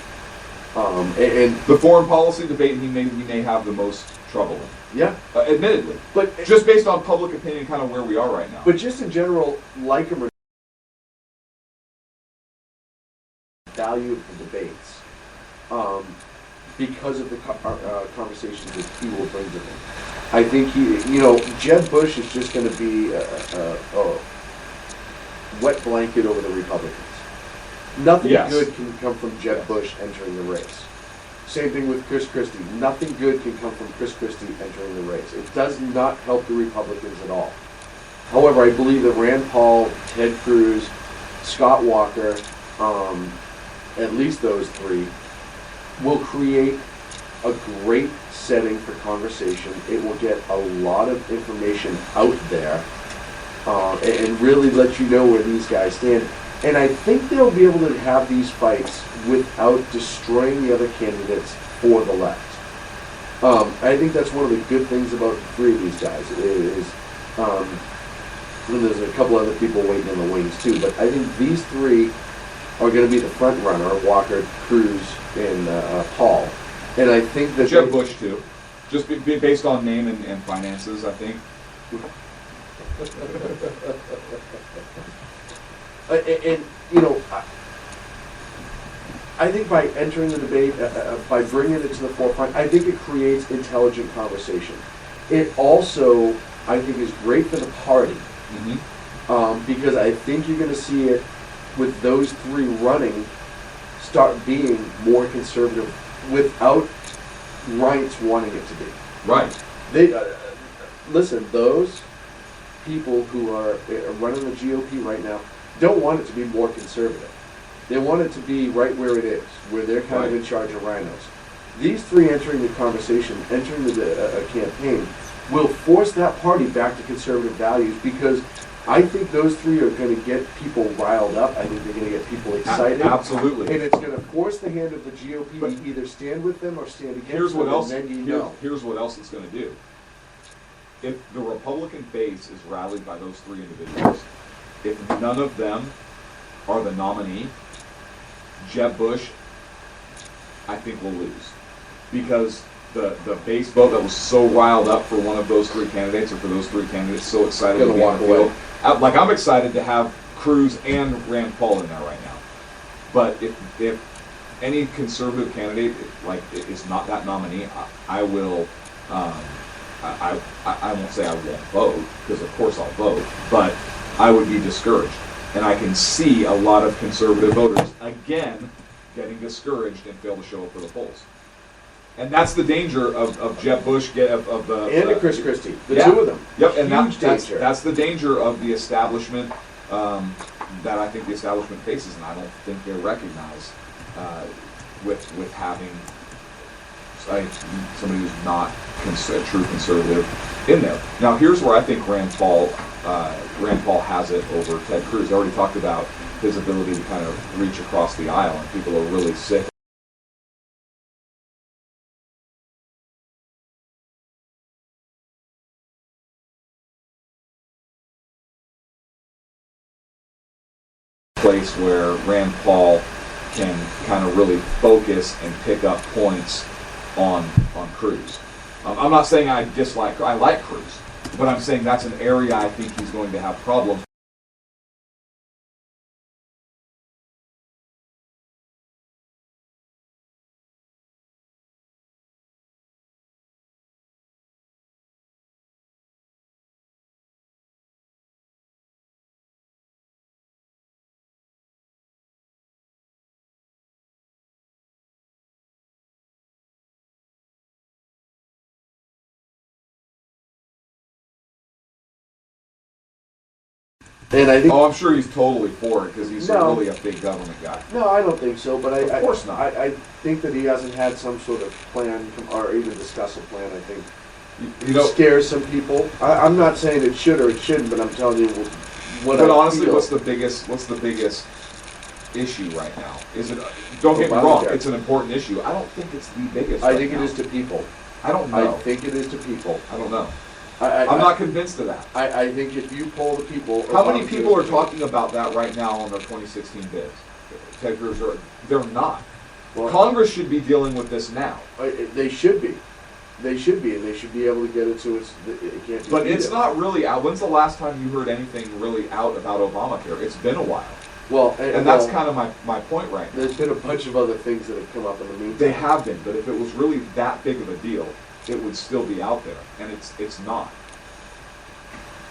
And
the foreign policy debate he may have the most trouble in.
Yeah.
Admittedly. But just based on public opinion, kind of where we are right now.
But just in general, like him or value of the debates, because of the conversations that he will bring to them. I think Jeb Bush is just going to be wet blanket over the Republicans. Nothing
Yes.
good can come from Jeb Bush entering the race. Same thing with Chris Christie. Nothing good can come from Chris Christie entering the race. It does not help the Republicans at all. However, I believe that Rand Paul, Ted Cruz, Scott Walker, at least those three, will create a great setting for conversation. It will get a lot of information out there and really let you know where these guys stand. And I think they'll be able to have these fights without destroying the other candidates for the left. I think that's one of the good things about the three of these guys is, and there's a couple other people waiting in the wings too, but I think these three are going to be the front runner, Walker, Cruz, and Paul. And I think that
Jeb Bush too, just based on name and finances, I think.
And you know, I think by entering the debate, by bringing it to the forefront, I think it creates intelligent conversation. It also, I think, is great for the party because I think you're going to see it with those three running start being more conservative without Reince wanting it to be.
Right.
They listen. Those people who are running the GOP right now don't want it to be more conservative. They want it to be right where it is, where they're kind of in charge of rhinos. These three entering the conversation, entering the campaign, will force that party back to conservative values because I think those three are going to get people riled up. I think they're going to get people excited.
Absolutely.
And it's going to force the hand of the GOP to either stand with them or stand against
Here's
them.
what else.
And then you know.
Here's what else it's going to do. If the Republican base is rallied by those three individuals, if none of them are the nominee, Jeb Bush, I think, will lose. Because the base vote that was so riled up for one of those three candidates, or for those three candidates, so excited to be on the field. Like, I'm excited to have Cruz and Rand Paul in there right now. But if any conservative candidate is not that nominee, I will. I won't say I won't vote, because of course I'll vote, but I would be discouraged. And I can see a lot of conservative voters, again, getting discouraged and fail to show up for the polls. And that's the danger of Jeb Bush, of the...
And Chris Christie, the two of them.
Yep, and
Huge danger.
that's the danger of the establishment that I think the establishment faces, and I don't think they're recognized with having somebody who's not a true conservative in there. Now, here's where I think Rand Paul has it over Ted Cruz. I already talked about his ability to kind of reach across the aisle, and people are really sick place where Rand Paul can kind of really focus and pick up points on Cruz. I'm not saying I like Cruz, but I'm saying that's an area I think he's going to have problems.
And I think,
I'm sure he's totally for it because he's really a big government guy.
no, I don't think so. But
Of course not.
I think that he hasn't had some sort of plan or even discuss a plan. I think
You know,
scares some people. I'm not saying it should or it shouldn't, but I'm telling you what.
but
I
honestly,
feel.
what's the biggest issue right now? Is it? Don't get me wrong,
Obamacare.
it's an important issue. I don't think it's the biggest.
I
right
think
now.
it is to people.
I don't know.
I think it is to people.
I don't know.
I'm
I'm not convinced of that.
I think if you poll the people,
How many
Obamacare
people are
is-
talking about that right now on their 2016 bids? Ted Cruz, they're not.
Well,
Congress should be dealing with this now.
They should be. They should be, and they should be able to get it so it can't be.
But it's
vetoed.
not really out. When's the last time you heard anything really out about Obamacare? It's been a while.
Well,
And that's kind of my point right now.
There's been a bunch of other things that have come up in the meantime.
They have been, but if it was really that big of a deal, it would still be out there. And it's not.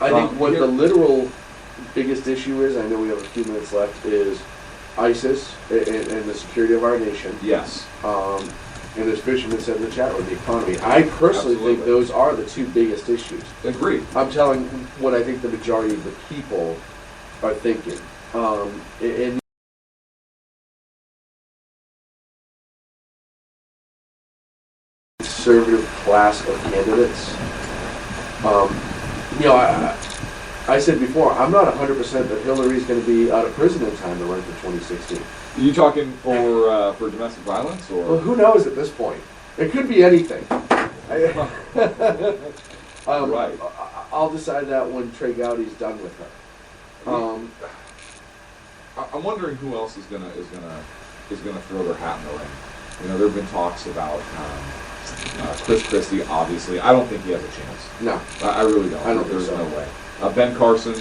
I think what the literal biggest issue is, I know we have a few minutes left, is ISIS and the security of our nation.
Yes.
And as Fisherman said in the chat room, the economy. I personally think
Absolutely.
those are the two biggest issues.
Agreed.
I'm telling what I think the majority of the people are thinking. And conservative class of candidates. You know, I said before, I'm not 100% that Hillary's going to be out of prison in time to run for 2016.
Are you talking for domestic violence or?
Well, who knows at this point? It could be anything.
Right.
I'll decide that when Trey Gowdy's done with her.
I'm wondering who else is gonna throw their hat in the ring. You know, there have been talks about Chris Christie. Obviously, I don't think he has a chance.
No,
I really don't.
I don't
There's
think so.
no way. Ben Carson,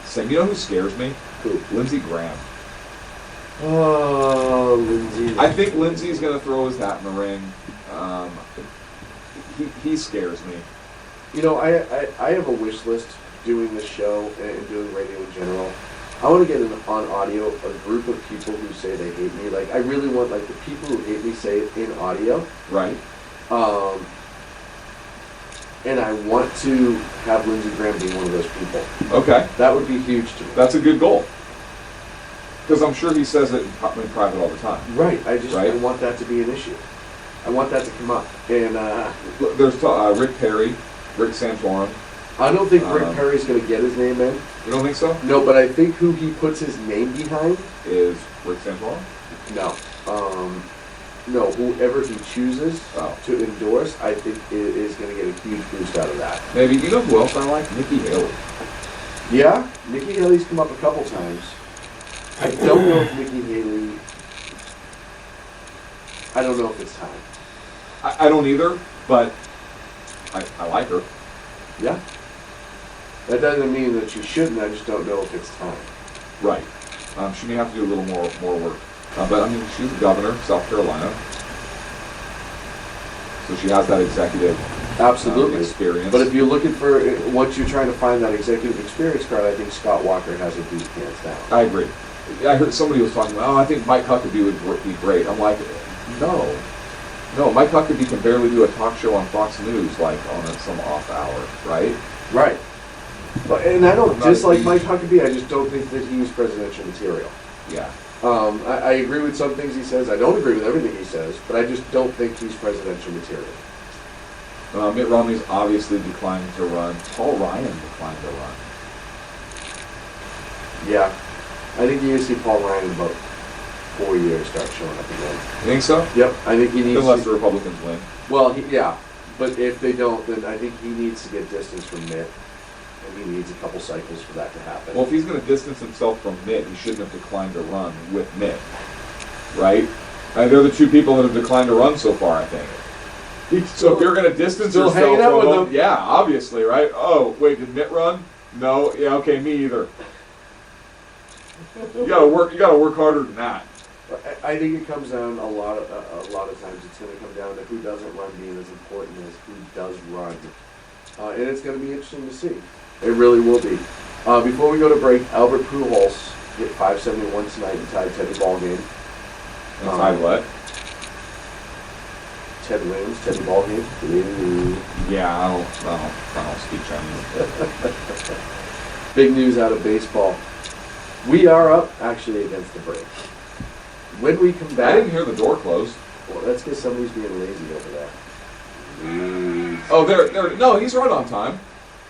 same. You know who scares me?
who?
Lindsey Graham.
Oh, Lindsey.
I think Lindsey's going to throw his hat in the ring. He scares me.
You know, I have a wish list doing this show and doing radio in general. I want to get on audio a group of people who say they hate me. Like, I really want, like, the people who hate me say it in audio.
Right.
And I want to have Lindsey Graham be one of those people.
Okay.
That would be huge to me.
That's a good goal. Because I'm sure he says it in private all the time.
Right. I
Right.
want that to be an issue. I want that to come up. And
There's Rick Perry, Rick Santorum.
I don't think Rick Perry's going to get his name in.
You don't think so?
No, but I think who he puts his name behind,
Is Rick Santorum?
no. No, whoever he chooses
Oh.
to endorse, I think is going to get a huge boost out of that.
Maybe. You know who else I like? Nikki Haley.
Yeah, Nikki Haley's come up a couple times. I don't know if Nikki Haley, I don't know if it's time.
I don't either, but I like her.
Yeah. That doesn't mean that she shouldn't, I just don't know if it's time.
Right. She may have to do a little more work. But I mean, she's the governor of South Carolina. So she has that executive
Absolutely.
experience.
But if you're looking for, once you're trying to find that executive experience card, I think Scott Walker has a beat hands down.
I agree. I heard somebody was talking about, I think Mike Huckabee would be great. I'm like, no. Mike Huckabee can barely do a talk show on Fox News, like on some off hour, right?
Right. But, and I don't
I'm not
dislike
a-
Mike Huckabee, I just don't think that he's presidential material.
Yeah.
I agree with some things he says, I don't agree with everything he says, but I just don't think he's presidential material.
Mitt Romney's obviously declining to run. Paul Ryan declined to run.
Yeah. I think you're going to see Paul Ryan in about 4 years start showing up again.
You think so?
Yep, I think he needs
Unless
to.
the Republicans win.
Well, yeah, but if they don't, then I think he needs to get distance from Mitt, and he needs a couple cycles for that to happen.
Well, if he's going to distance himself from Mitt, he shouldn't have declined to run with Mitt, right? And they're the two people that have declined to run so far, I think. So if you're going to distance
still
yourself
hanging out
from
with
him,
him.
yeah, obviously, right? Oh, wait, did Mitt run? No. Yeah, okay, me either. You gotta work harder than that.
I think it comes down a lot of times. It's going to come down to who doesn't run being as important as who does run, and it's going to be interesting to see. It really will be. Before we go to break, Albert Pujols hit .571 tonight and tied Teddy ball game.
And tied what?
Ted wins, Teddy ball game. Ooh.
Yeah, I don't speak Chinese.
Big news out of baseball. We are up actually against the break. When we come
I
back,
didn't hear the door close.
well, that's because somebody's being lazy over there.
Oh, there. No, he's right on time.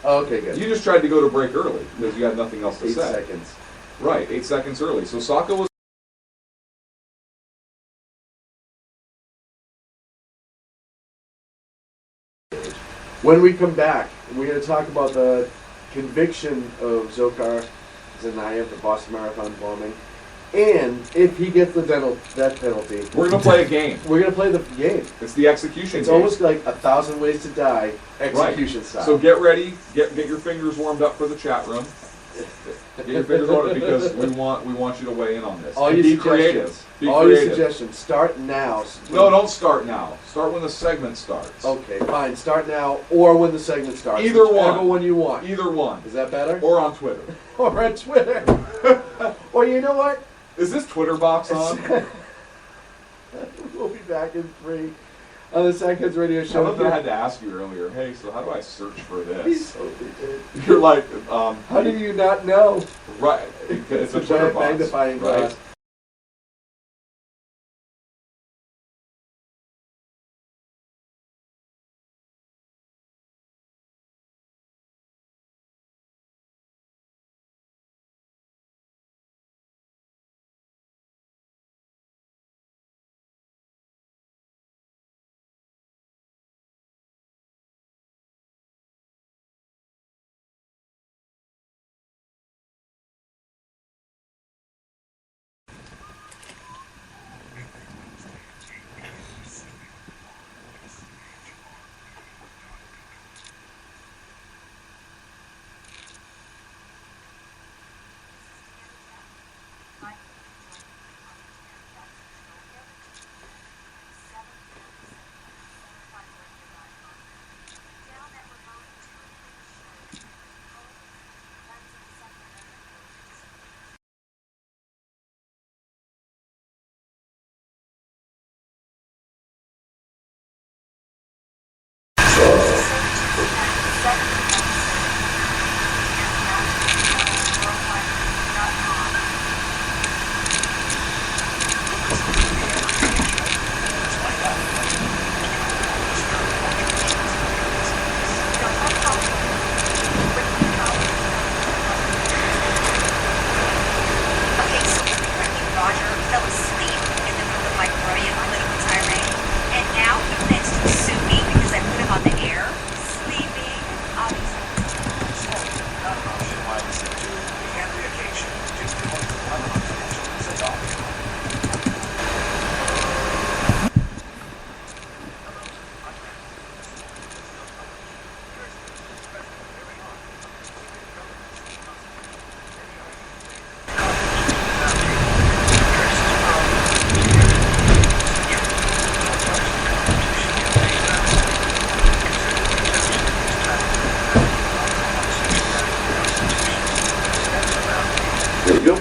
Okay, good.
You just tried to go to break early because you had nothing else to
8
say.
seconds.
Right, 8 seconds early. So Saka was.
When we come back, we're going to talk about the conviction of Dzhokhar Tsarnaev, the Boston Marathon bombing, and if he gets the death penalty,
We're gonna play a game.
we're going to play the game.
It's the execution
It's
game.
almost like 1,000 Ways to Die,
Right.
execution style.
So get ready. Get your fingers warmed up for the chat room. Get your fingers on it because we want you to weigh in on this.
All
And
your
be
suggestions.
creative. Be
All your
creative.
suggestions. Start now.
No, don't start now. Start when the segment starts.
Okay, fine. Start now or when the segment starts.
Either
Whichever
one.
you want.
Either one.
Is that better?
Or on Twitter.
Or on Twitter. Or you know what?
Is this Twitter box on?
We'll be back in 3 on the Sack Kids Radio
I
Show.
love that I had to ask you earlier, hey, so how do I search for this?
Totally did.
You're like,
How do you not know?
right, it's a
a
Twitter
giant
box,
magnifying
right?
glass. There you go.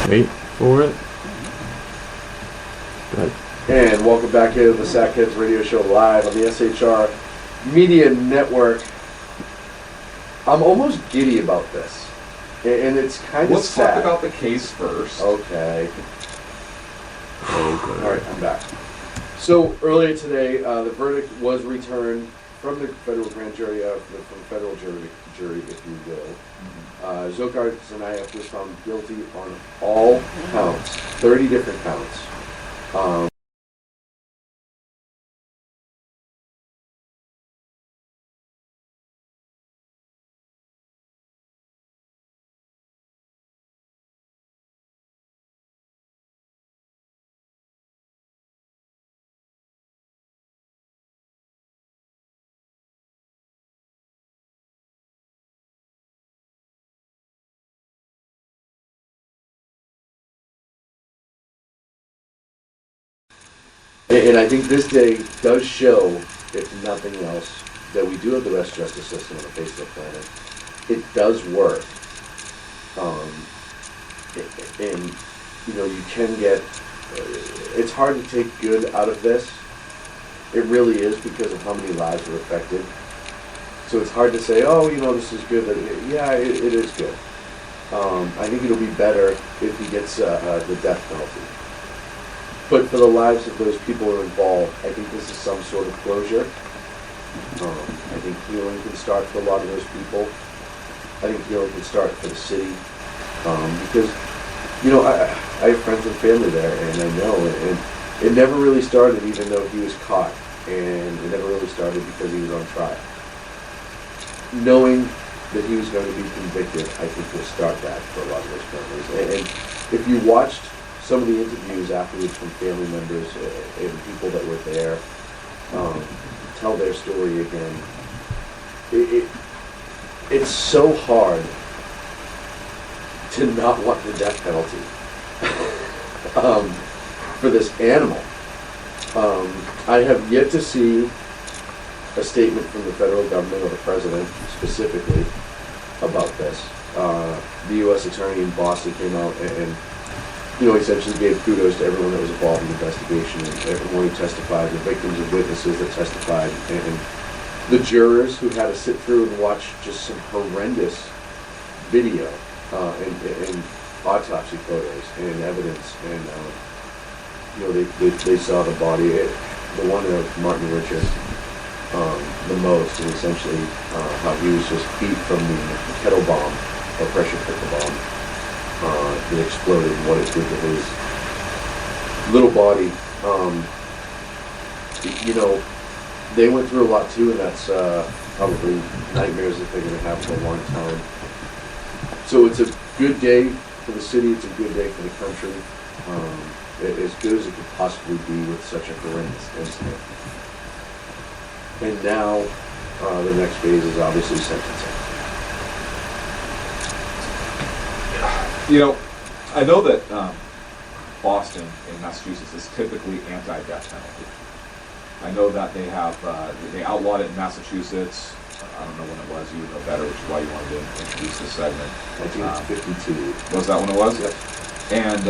Wait for it. Good.
And welcome back into the Sackheads Radio Show live on the SHR Media Network. I'm almost giddy about this, and it's kind of
Let's
sad.
talk about the case first.
Okay. All right, I'm back. So earlier today, the verdict was returned from the federal grand jury, from the federal jury, if you will. Dzhokhar Tsarnaev was found guilty on all counts, 30 different counts. And I think this day does show, if nothing else, that we do have the best justice system on the face of the planet. It does work. And, you know, you can get, it's hard to take good out of this. It really is because of how many lives are affected. So it's hard to say, oh, you know, this is good. Yeah, it is good. I think it'll be better if he gets the death penalty. But for the lives of those people who are involved, I think this is some sort of closure. I think healing can start for a lot of those people. I think healing can start for the city, because, you know, I have friends and family there, and I know, and it never really started even though he was caught, and it never really started because he was on trial. Knowing that he was going to be convicted, I think will start that for a lot of those families. And if you watched some of the interviews afterwards from family members and people that were there, tell their story again, it's so hard to not want the death penalty for this animal. I have yet to see a statement from the federal government or the president specifically about this. The U.S. attorney in Boston came out and you know, essentially gave kudos to everyone that was involved in the investigation, and everyone who testified, the victims and witnesses that testified, and the jurors who had to sit through and watch just some horrendous video and autopsy photos and evidence, and you know, they saw the body, the one of Martin Richard, the most, and essentially how he was just beat from the kettle bomb or pressure cooker bomb that exploded, and what it did to his little body. You know, they went through a lot too, and that's probably nightmares that they're going to have for a long time. So it's a good day for the city, it's a good day for the country, as good as it could possibly be with such a horrendous incident. And now, the next phase is obviously sentencing.
You know, I know that Boston in Massachusetts is typically anti-death penalty. I know that they have, they outlawed it in Massachusetts. I don't know when it was, you would know better, which is why you wanted to introduce this segment.
I think it's 52.
Was that when it was?
Yep.
And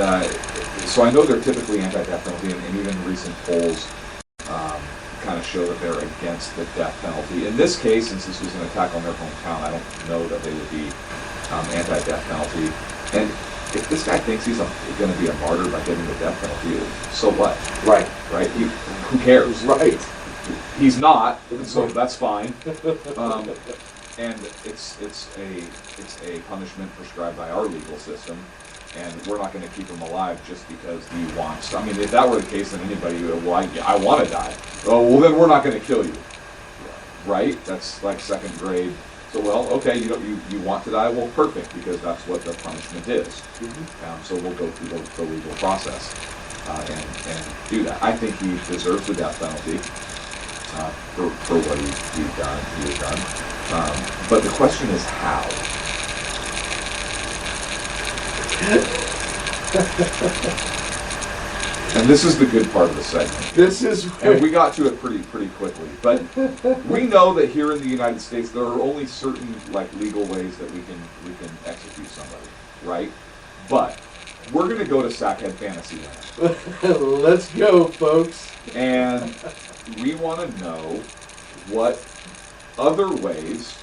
so I know they're typically anti-death penalty, and even recent polls kind of show that they're against the death penalty. In this case, since this was an attack on their hometown, I don't know that they would be anti-death penalty. And if this guy thinks he's going to be a martyr by getting the death penalty, so what?
Right.
Right? Who cares?
Right.
He's not, so that's fine. And it's a punishment prescribed by our legal system, and we're not going to keep him alive just because he wants. I mean, if that were the case, then anybody would, well, I want to die. Oh, well, then we're not going to kill you, right? That's like second grade. So, well, okay, you want to die? Well, perfect, because that's what the punishment is. Mm-hmm. So we'll go through the legal process and do that. I think he deserves the death penalty for what he has done. But the question is how. And this is the good part of the segment.
This is,
and we got to it pretty quickly. But we know that here in the United States there are only certain legal ways that we can execute somebody, right? But we're going to go to Sackhead Fantasyland.
Let's go, folks.
And we want to know what other ways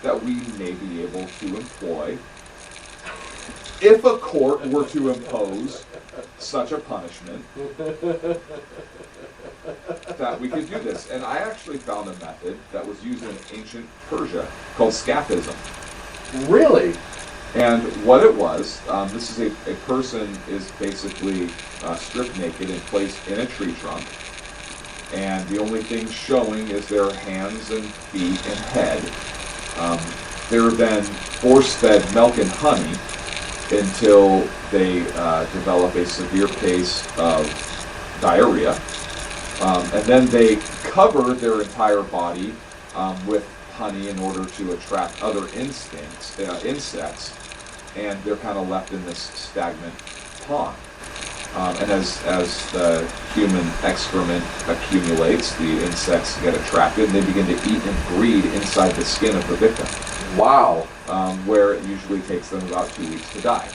that we may be able to employ if a court were to impose such a punishment, that we could do this. And I actually found a method that was used in ancient Persia called scaphism.
Really?
And what it was, this is a person is basically stripped naked and placed in a tree trunk, and the only thing showing is their hands and feet and head. They're then force-fed milk and honey until they develop a severe case of diarrhea. And then they cover their entire body with honey in order to attract other insects, and they're kind of left in this stagnant pond. And as the human excrement accumulates, the insects get attracted, and they begin to eat and breed inside the skin of the victim.
Wow.
Where it usually takes them about 2 weeks to die.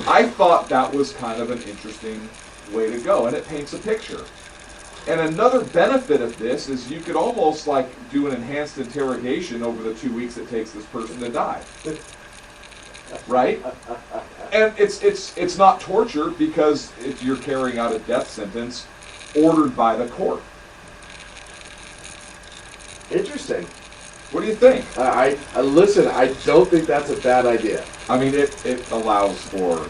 I thought that was kind of an interesting way to go, and it paints a picture. And another benefit of this is you could almost do an enhanced interrogation over the 2 weeks it takes this person to die. Right? And it's not torture because you're carrying out a death sentence ordered by the court.
Interesting.
What do you think?
I listen. I don't think that's a bad idea.
I mean, it allows for...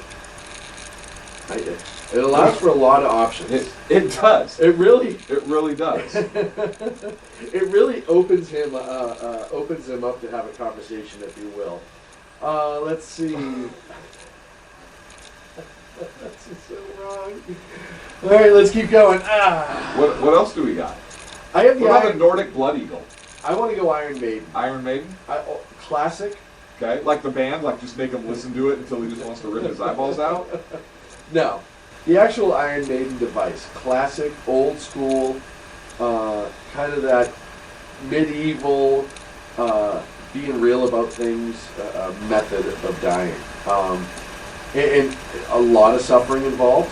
It allows for a lot of options.
It does.
It really
does.
it really opens him up to have a conversation, if you will. Let's see. That's so wrong. All right, let's keep going.
What else do we got?
I have the
What about a Nordic Blood Eagle?
I want to go Iron Maiden.
Iron Maiden?
Classic.
Okay, like the band, like just make him listen to it until he just wants to rip his eyeballs out?
No, the actual Iron Maiden device, classic, old school, kind of that medieval, being real about things method of dying, and a lot of suffering involved,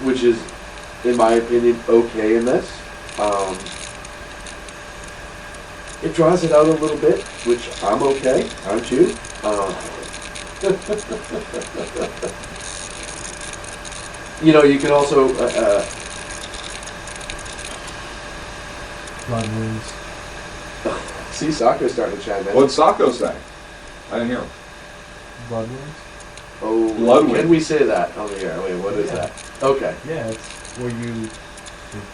which is, in my opinion, okay in this. It draws it out a little bit, which I'm okay, aren't you? You know, you can also
Blood wounds.
see Sacco's starting to chime in.
What'd Sacco say? I didn't hear him.
Blood wounds?
Oh,
Blood
can
wound.
we say that on the air? Wait, what is
Yeah.
that? Okay.
Yeah, it's where they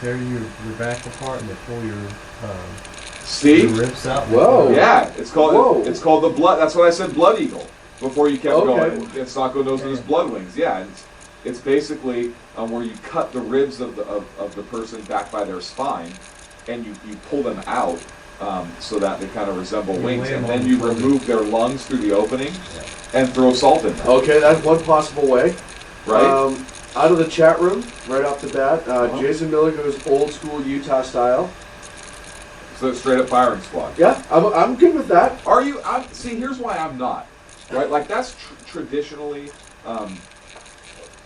tear your back apart and they pull your
See?
ribs out.
Whoa.
Yeah, it's
Whoa.
called the blood. That's what I said, Blood Eagle. Before you kept
Okay.
going, and Sacco knows it as blood wings. Yeah, it's basically where you cut the ribs of the person back by their spine, and you pull them out so that they kind of resemble
You
wings,
lay 'em
and
on
then you
the
remove their lungs through the opening and throw salt in them.
Okay, that's one possible way.
Right?
Out of the chat room, right off the bat, Jason Miller goes old school Utah style.
So it's straight up firing squad.
Yeah, I'm good with that.
Are you? See, here's why I'm not. Right? Like that's traditionally,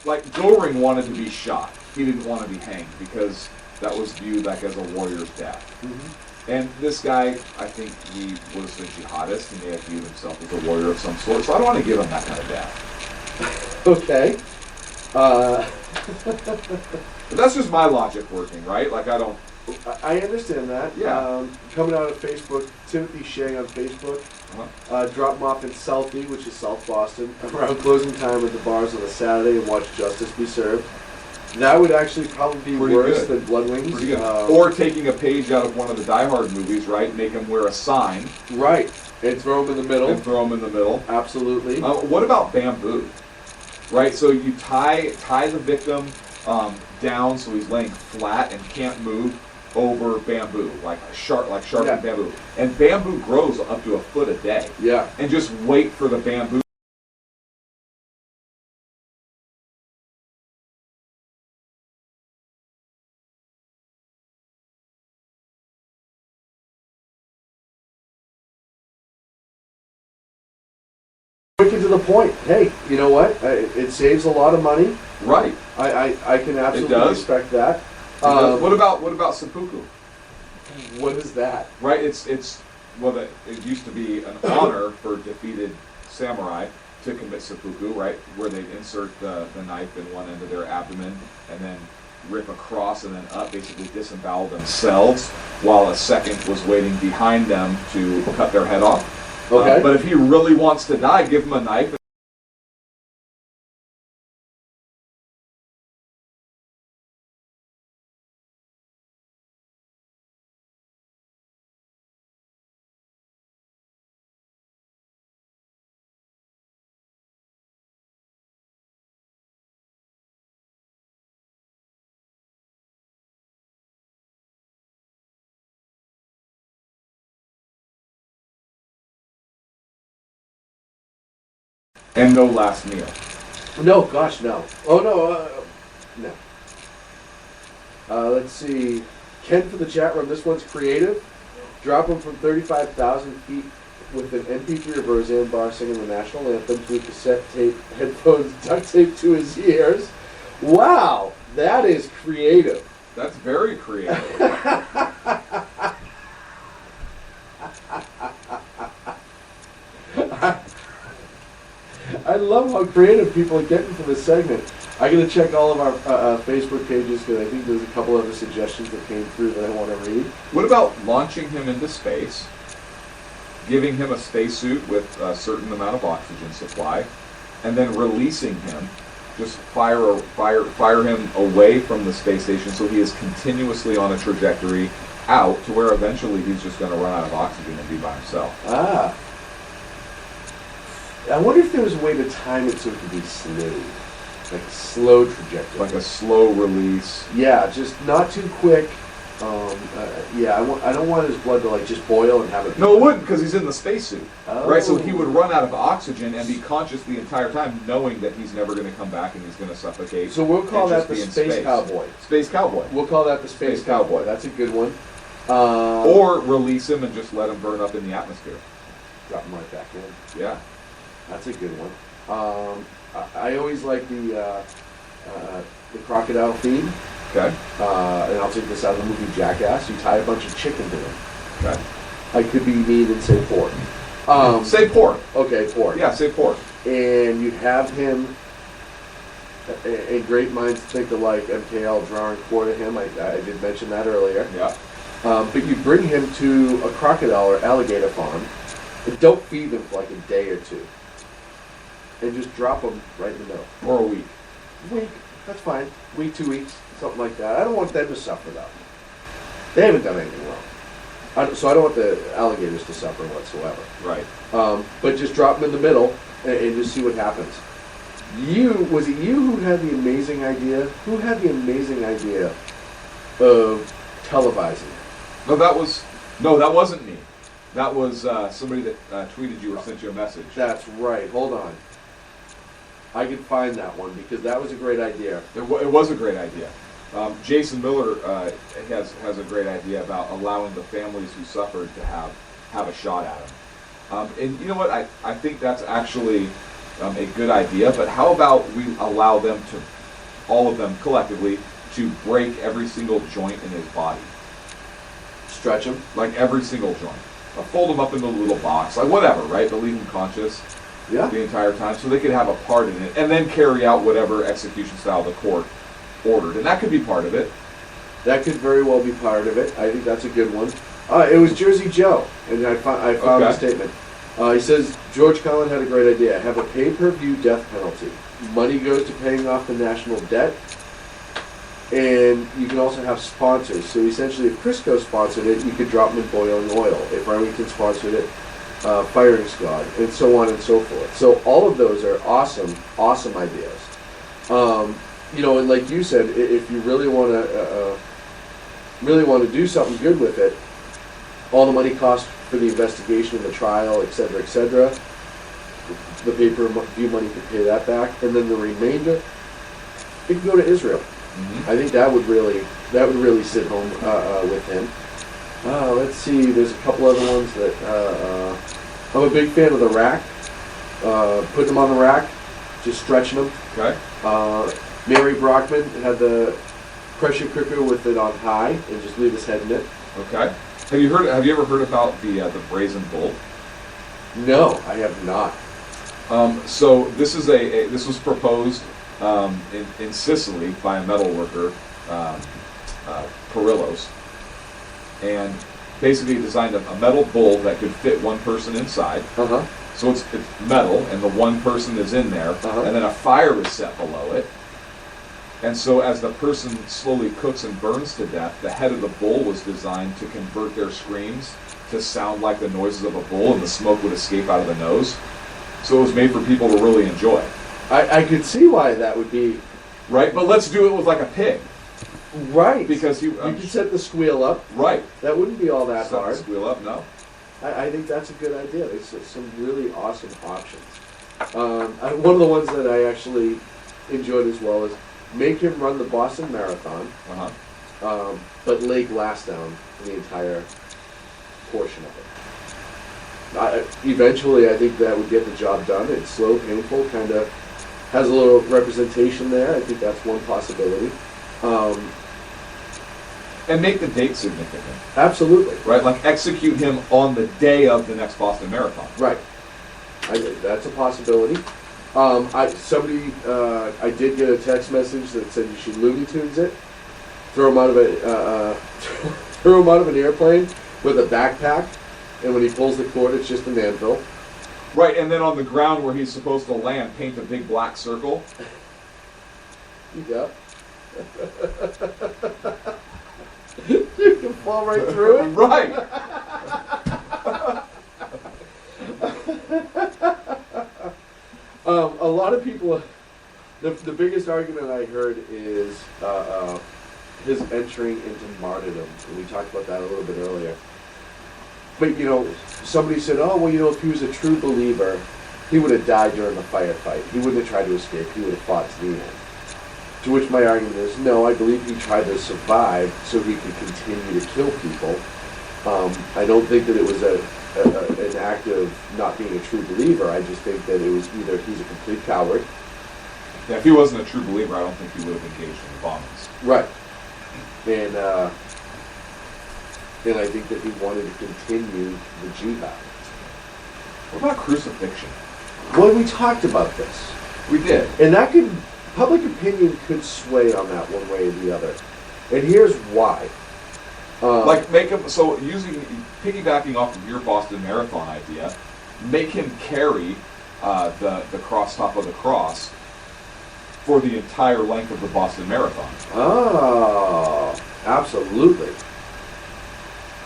like Goring wanted to be shot. He didn't want to be hanged because that was viewed like as a warrior's death.
Mm-hmm.
And this guy, I think he was a jihadist. He may have viewed himself as a warrior of some sort. So I don't want to give him that kind of death.
Okay.
But that's just my logic working, right? Like I don't.
I understand that.
Yeah.
Coming out of Facebook, Timothy Shea on Facebook. Drop them off in Southie, which is South Boston, around closing time at the bars on a Saturday and watch justice be served. That would actually probably be
Pretty
worse
good.
than Blood Wings.
Pretty good. Or taking a page out of one of the Die Hard movies, right? Make him wear a sign
Right. And throw them in the middle.
and throw him in the middle.
Absolutely.
What about bamboo? Right, so you tie the victim down so he's laying flat and can't move over bamboo, like sharpened
Yeah.
bamboo. And bamboo grows up to a foot a day.
Yeah.
And just wait for the bamboo.
Quick and to the point. Hey, you know what? It saves a lot of money.
Right.
I can absolutely
does.
respect that.
What about seppuku?
What is that?
Right, it used to be an honor for defeated samurai to commit seppuku, right, where they'd insert the knife in one end of their abdomen and then rip across and then up, basically disembowel themselves, while a second was waiting behind them to cut their head off.
Okay.
But if he really wants to die, give him a knife. And no last meal.
No, gosh, no. Oh, no. No. Let's see. Ken for the chat room. This one's creative. Drop him from 35,000 feet with an MP3 of Roseanne Barr singing the national anthem to a cassette tape, headphones duct taped to his ears. Wow, that is creative.
That's very creative.
I love how creative people are getting for this segment. I'm gonna check all of our Facebook pages because I think there's a couple other suggestions that came through that I want to read.
What about launching him into space, giving him a spacesuit with a certain amount of oxygen supply, and then releasing him? Just fire him away from the space station so he is continuously on a trajectory out to where eventually he's just going to run out of oxygen and be by himself.
Ah. I wonder if there was a way to time it so it could be slowed. Like a slow trajectory.
Like a slow release.
Yeah, just not too quick. Yeah, I don't want his blood to like just boil and have it.
No, it wouldn't, because he's in the spacesuit.
Oh.
Right, so he would run out of oxygen and be conscious the entire time, knowing that he's never going to come back and he's going to suffocate.
So we'll call
and
that the
just be in
space cowboy.
Space cowboy.
We'll call that the space cowboy. That's a good one.
Or release him and just let him burn up in the atmosphere.
Drop him right back in.
Yeah.
That's a good one. I always like the crocodile feed.
Okay.
And I'll take this out of the movie Jackass. You tie a bunch of chicken to him.
Okay.
I could be meat and say pork.
Say pork.
Okay, pork.
Yeah, say pork.
And you have him, and great minds think alike, MKL drawing quarter him. I did mention that earlier.
Yeah.
But you bring him to a crocodile or alligator farm, and don't feed them for like a day or two. And just drop them right in the middle.
Or a week.
Week, that's fine. Week, 2 weeks, something like that. I don't want them to suffer though. They haven't done anything wrong. So I don't want the alligators to suffer whatsoever.
Right.
But just drop them in the middle and just see what happens. Was it you who had the amazing idea? Who had the amazing idea of televising?
No, that wasn't me. That was somebody that tweeted you or sent you a message.
That's right. Hold on. I can find that one because that was a great idea.
It was a great idea. Jason Miller has a great idea about allowing the families who suffered to have a shot at him. And you know what? I think that's actually a good idea. But how about we allow them to, all of them collectively, to break every single joint in his body,
Stretch him.
like every single joint. Fold him up into a little box, like whatever, right? But leave him conscious
Yeah.
the entire time, so they could have a part in it, and then carry out whatever execution style the court ordered, and that could be part of it.
That could very well be part of it. I think that's a good one. It was Jersey Joe, and I found
Okay.
the statement. He says, George Collin had a great idea. Have a pay-per-view death penalty. Money goes to paying off the national debt, and you can also have sponsors. So essentially, if Crisco sponsored it, you could drop them in boiling oil. If Remington sponsored it, firing squad, and so on and so forth. So all of those are awesome ideas. And like you said, if you really want to do something good with it, all the money cost for the investigation and the trial, et cetera, the pay-per-view money could pay that back, and then the remainder, it could go to Israel.
Mm-hmm.
I think that would really sit home with him. Let's see. There's a couple other ones that I'm a big fan of. The rack, putting them on the rack, just stretching them.
Okay.
Mary Brockman had the pressure cooker with it on high and just leave his head in it.
Okay. Have you ever heard about the brazen bull?
No, I have not.
So this was proposed in Sicily by a metal worker, Perillos, and basically designed a metal bull that could fit one person inside.
Uh-huh.
So it's metal, and the one person is in there,
Uh-huh.
and then a fire is set below it. And so as the person slowly cooks and burns to death, the head of the bull was designed to convert their screams to sound like the noises of a bull, and the smoke would escape out of the nose. So it was made for people to really enjoy.
I could see why that would be
Right? But let's do it with like a pig.
right.
Because
you could set the squeal up.
right.
That wouldn't be all that
Set the
hard.
squeal up, no.
I think that's a good idea. There's some really awesome options. One of the ones that I actually enjoyed as well is make him run the Boston Marathon,
Uh-huh.
but lay glass down the entire portion of it. Eventually, I think that would get the job done. It's slow, painful, kind of has a little representation there. I think that's one possibility.
And make the date significant.
Absolutely.
Right? Like execute him on the day of the next Boston Marathon.
Right. That's a possibility. I did get a text message that said you should Looney Tunes it, throw him out of throw him out of an airplane with a backpack, and when he pulls the cord, it's just an anvil.
Right, and then on the ground where he's supposed to land, paint a big black circle.
Yeah. You can fall right through it.
Right.
A lot of people, the biggest argument I heard is his entering into martyrdom, and we talked about that a little bit earlier. But somebody said, "Oh, well, if he was a true believer, he would have died during the firefight. He wouldn't have tried to escape. He would have fought to the end." To which my argument is, no, I believe he tried to survive so he could continue to kill people. I don't think that it was an act of not being a true believer. I just think that it was either he's a complete coward.
Yeah, if he wasn't a true believer, I don't think he would have engaged in the bombings.
Right. And I think that he wanted to continue the jihad.
What about crucifixion?
Well, we talked about this.
We did.
And public opinion could sway on that one way or the other. And here's why.
Piggybacking off of your Boston Marathon idea, make him carry the cross top of the cross for the entire length of the Boston Marathon.
Oh, absolutely.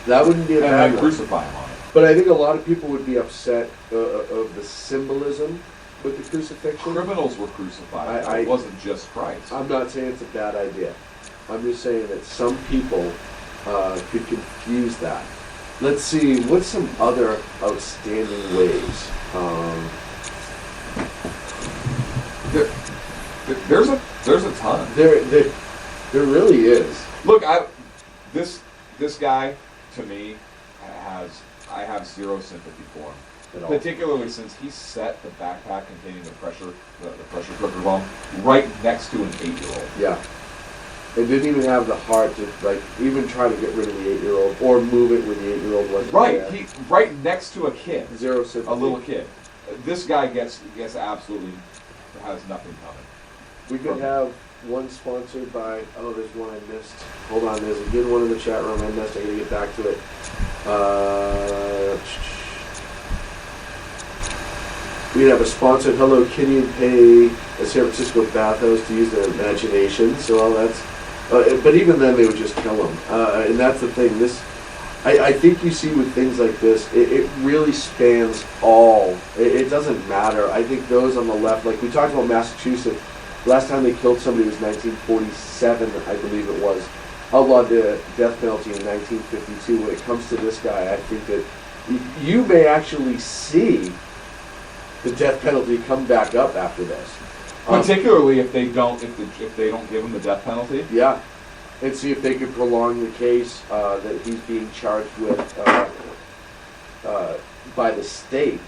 That wouldn't be a bad
And then
one.
crucify him on it.
But I think a lot of people would be upset of the symbolism with the crucifixion.
Criminals were crucified. It wasn't just Christ.
I'm not saying it's a bad idea. I'm just saying that some people could confuse that. Let's see, what's some other outstanding ways?
There's a ton.
There really is.
Look, this guy, to me, I have zero sympathy for him.
At all.
Particularly since he set the backpack containing the pressure cooker bomb right next to an 8-year-old.
Yeah. It didn't even have the heart to even try to get rid of the 8-year-old or move it when the 8-year-old wasn't
Right,
there.
right next to a kid.
Zero sympathy.
A little kid. This guy gets absolutely has nothing coming.
We could have one sponsored by, there's one I missed. Hold on, there's a good one in the chat room I missed. I gotta get back to it. We'd have a sponsored Hello Kitty and pay a San Francisco bathhouse to use their imagination. So that's, but even then they would just kill them. And that's the thing. I think you see with things like this, it really spans all. It doesn't matter. I think those on the left, like we talked about Massachusetts, last time they killed somebody was 1947, I believe it was. Outlawed the death penalty in 1952. When it comes to this guy, I think that you may actually see the death penalty come back up after this.
Particularly if they don't give him the death penalty.
Yeah. And see if they could prolong the case that he's being charged with by the state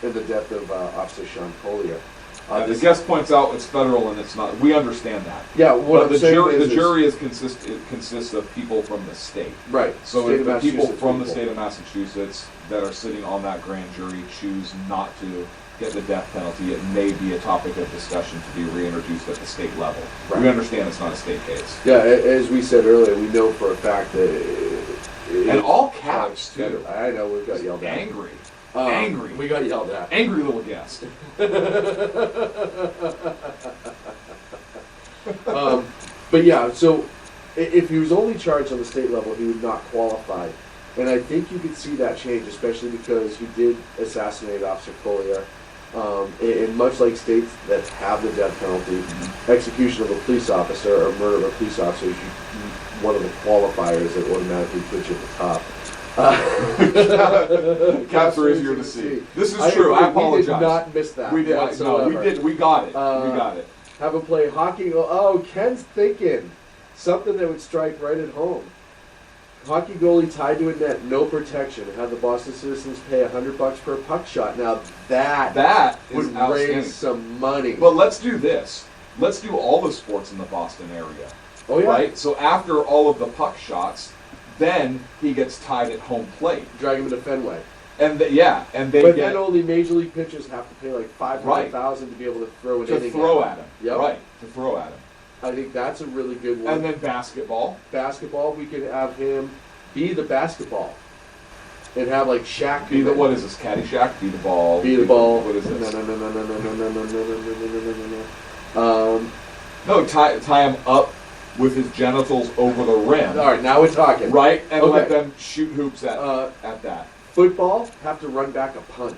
in the death of Officer Sean Collier.
The guest points out it's federal and it's not. We understand that.
Yeah, what
but
I'm saying
the jury consists of people from the state.
Right.
So if the people from the state of Massachusetts that are sitting on that grand jury choose not to get the death penalty, it may be a topic of discussion to be reintroduced at the state level. Right. We understand it's not a state case.
Yeah, as we said earlier, we know for a fact that
and all caps too.
I know, we got yelled at.
Angry.
Angry. We got yelled at.
Angry little guest.
But yeah, so if he was only charged on the state level, he would not qualify. And I think you could see that change, especially because he did assassinate Officer Collier. And much like states that have the death penalty, execution of a police officer or murder of a police officer is one of the qualifiers that automatically puts you at the top.
Caps are easier to see. This is true. I apologize.
We did not miss that.
We did.
Whatsoever.
No, we did. We got it. We got it.
Have him play hockey. Oh, Ken's thinking something that would strike right at home. Hockey goalie tied to a net, no protection, and have the Boston Citizens pay $100 per puck shot. Now that would raise some money.
But let's do this. Let's do all the sports in the Boston area.
Oh yeah.
Right. So after all of the puck shots, then he gets tied at home plate.
Drag him into Fenway.
And and they
But
get
then only major league pitchers have to pay like $500,000 to be able to throw an
to
inning
throw
out.
at him.
Yep.
Right, to throw at him.
I think that's a really good one.
And then basketball.
Basketball, we could have him be the basketball. And have like Shaq.
Be the, what is this, Caddyshack? Be the ball.
Be the ball.
What is this?
No.
No, tie him up with his genitals over the rim.
All right, now we're talking.
Right, and let
Okay.
them shoot hoops at that.
Football, have to run back a punt.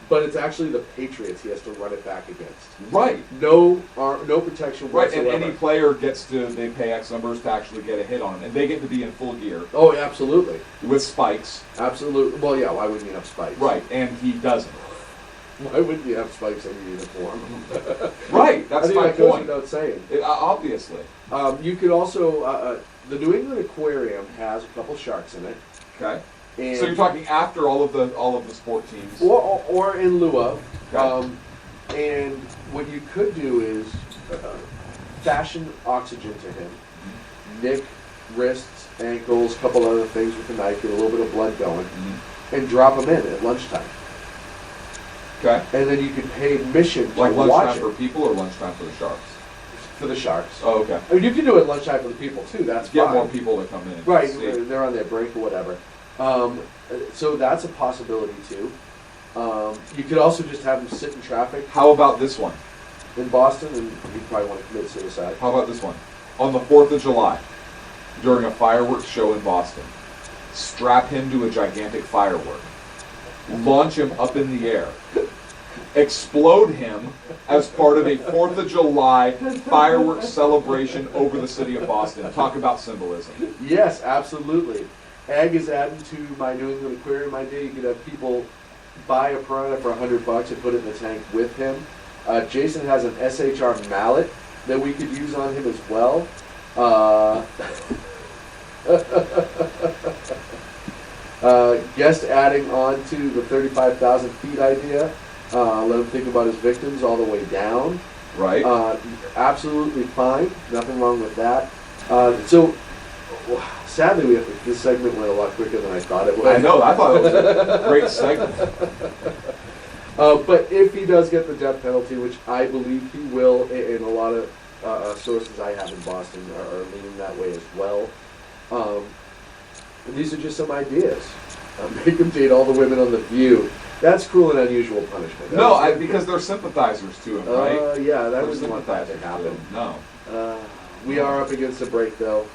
But it's actually the Patriots he has to run it back against.
Right.
No protection
Right,
whatsoever.
and any player they pay X numbers to actually get a hit on him. And they get to be in full gear
Oh, absolutely.
with spikes.
Absolutely. Well, yeah, why wouldn't you have spikes?
Right, and he doesn't.
Why wouldn't you have spikes on your uniform?
Right,
I
that's
think
my
that goes
point.
without saying.
Obviously.
You could also, the New England Aquarium has a couple sharks in it.
Okay.
And
So you're talking after all of the sport teams.
or in lieu of.
Okay.
And what you could do is fashion oxygen to him, nick wrists, ankles, couple other things with a knife, get a little bit of blood going, and drop him in at lunchtime.
Okay.
And then you could pay admission to
Like
watch
lunchtime
it
for people or lunchtime for the sharks?
for the sharks.
Oh, okay.
I mean, you can do it lunchtime for the people too. That's
Get
fine.
more people to come in. and
Right,
see.
they're on their break or whatever. So that's a possibility too. You could also just have them sit in traffic
How about this one?
in Boston, and you probably want to commit suicide.
How about this one? On the 4th of July, during a fireworks show in Boston, strap him to a gigantic firework, launch him up in the air, explode him as part of a 4th of July fireworks celebration over the city of Boston. Talk about symbolism.
Yes, absolutely. Ag is adding to my New England Aquarium idea. You could have people buy a piranha for $100 and put it in the tank with him. Jason has an SHR mallet that we could use on him as well. Guest adding on to the 35,000 feet idea. Let him think about his victims all the way down.
Right?
Absolutely fine. Nothing wrong with that. Sadly, this segment went a lot quicker than I thought it would.
I know, I thought it was a great segment.
But if he does get the death penalty, which I believe he will, and a lot of sources I have in Boston are leaning that way as well. These are just some ideas. Make him date all the women on The View. That's cruel and unusual punishment.
No, because they're sympathizers to him, right?
Yeah, that
They're
wouldn't want that to
sympathizers
happen.
No.
We are up against a break, though.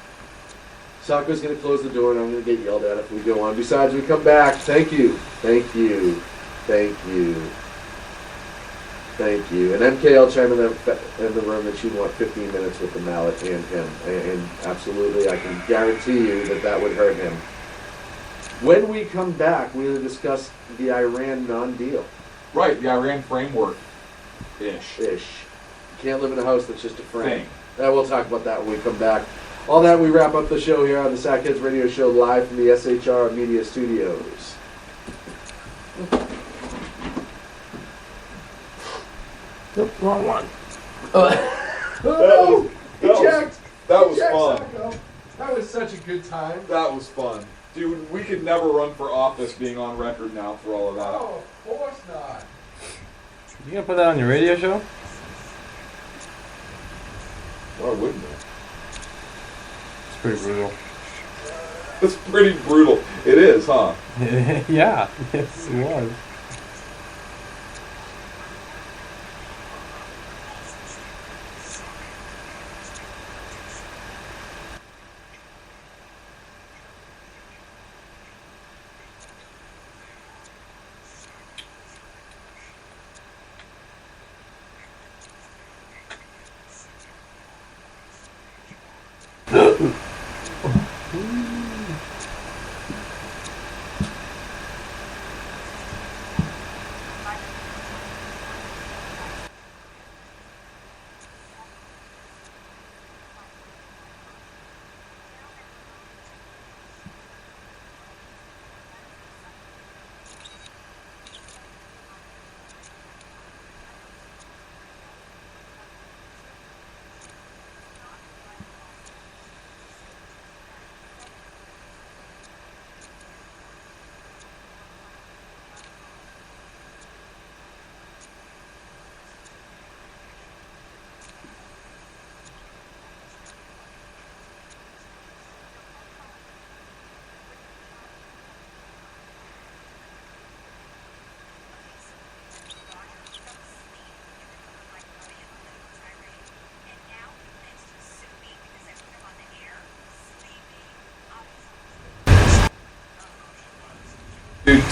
Soccer's going to close the door, and I'm going to get yelled at if we go on. Besides, we come back. Thank you. Thank you. Thank you. Thank you. And MKL chimed in the room that she'd want 15 minutes with the mallet and him. And absolutely, I can guarantee you that that would hurt him. When we come back, we'll discuss the Iran non-deal.
Right, the Iran framework. Ish.
You can't live in a house that's just a frame.
Thing.
We'll talk about that when we come back. All that, we wrap up the show here on the Sackheads Radio Show live from the SHR Media Studios.
Nope, wrong one.
That was fun.
That was such a good time.
That was fun. Dude, we could never run for office being on record now for all of that.
Oh, of course not.
You gonna put that on your radio show?
Why wouldn't it?
It's pretty brutal.
It's pretty brutal. It is, huh?
Yeah, yes, it was.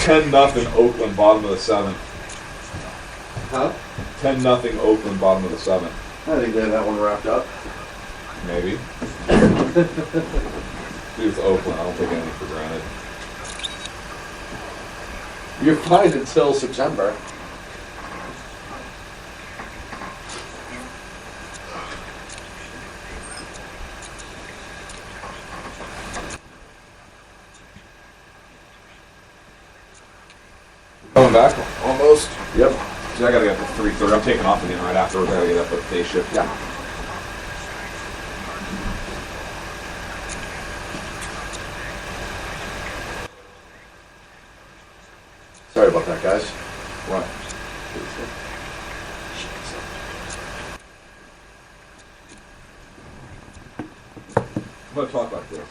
10-0 Oakland, bottom of the 7th.
Huh?
10-0 Oakland, bottom of the 7th.
I think they had that one wrapped up.
Maybe. It's Oakland. I don't take anything for granted.
You're fine until September.
Coming back? Almost.
Yep.
See, I gotta get up at 3:30. I'm taking off again right after. I gotta get up at day shift.
Yeah. Sorry about that, guys.
What? I'm gonna talk about this.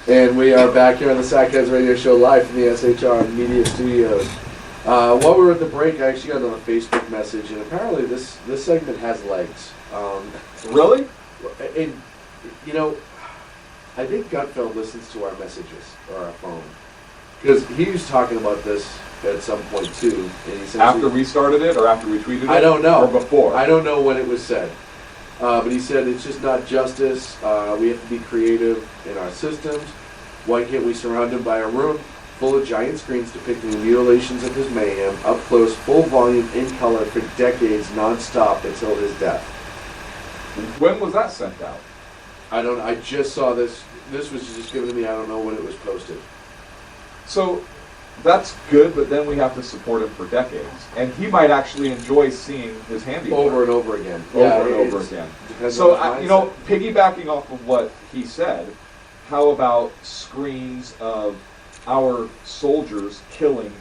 And we are back here on the Sackheads Radio Show live from the SHR Media Studios. While we were at the break, I actually got another Facebook message, and apparently this segment has legs.
Really?
And, you know, I think Gutfeld listens to our messages or our phone. Because he was talking about this at some point, too. And he
After we started it or after we tweeted it?
I don't know.
Or before?
I don't know when it was said. But he said it's just not justice. We have to be creative in our systems. Why can't we surround him by a room full of giant screens depicting the mutilations of his mayhem, up close, full volume, in color for decades, non-stop until his death?
When was that sent out?
I just saw this. This was just given to me. I don't know when it was posted.
So that's good, but then we have to support him for decades. And he might actually enjoy seeing his handiwork.
Over and over again.
Over and over again. So, piggybacking off of what he said, how about screens of our soldiers killing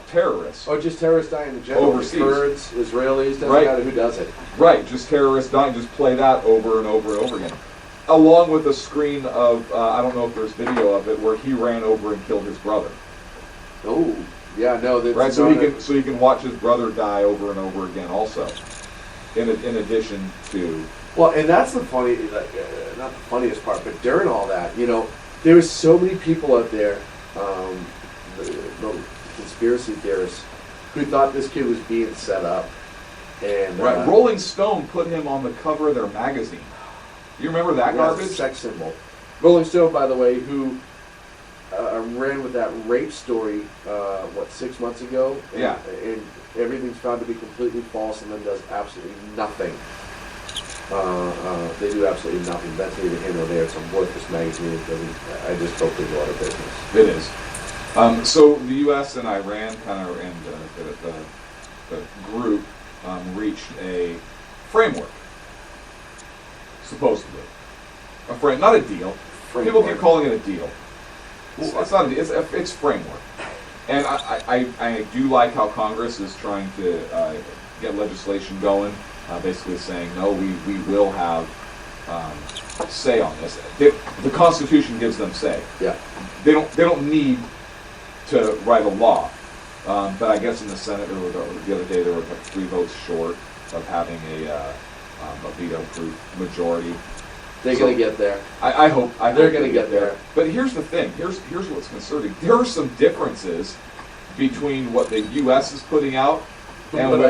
terrorists?
Or just terrorists dying in general.
Overseas.
Kurds, Israelis, doesn't
Right.
matter who does it.
Right, just terrorists dying, just play that over and over and over again. Along with a screen of, I don't know if there's video of it, where he ran over and killed his brother.
Oh, yeah, no. That's
Right, so he can watch his brother die over and over again also. In addition to...
Well, and that's the funny, not the funniest part, but during all that, you know, there was so many people out there, the conspiracy theorists, who thought this kid was being set up. And
Right, Rolling Stone put him on the cover of their magazine. You remember that garbage?
Sex symbol. Rolling Stone, by the way, who ran with that rape story, 6 months ago?
Yeah.
And everything's found to be completely false and then does absolutely nothing. They do absolutely nothing. That's neither here nor there. It's a worthless magazine. I just hope they go out of business.
It is. So the U.S. and Iran and the group reached a framework, supposedly. Not a deal.
Framework.
People keep calling it a deal. It's not a deal. It's framework. And I do like how Congress is trying to get legislation going, basically saying, no, we will have say on this. The Constitution gives them say.
Yeah.
They don't need to write a law. But I guess in the Senate, the other day, there were like 3 votes short of having a veto-proof majority.
They're going to get there.
I hope
They're going to get there.
But here's the thing. Here's what's concerning. There are some differences between what the U.S. is putting out and what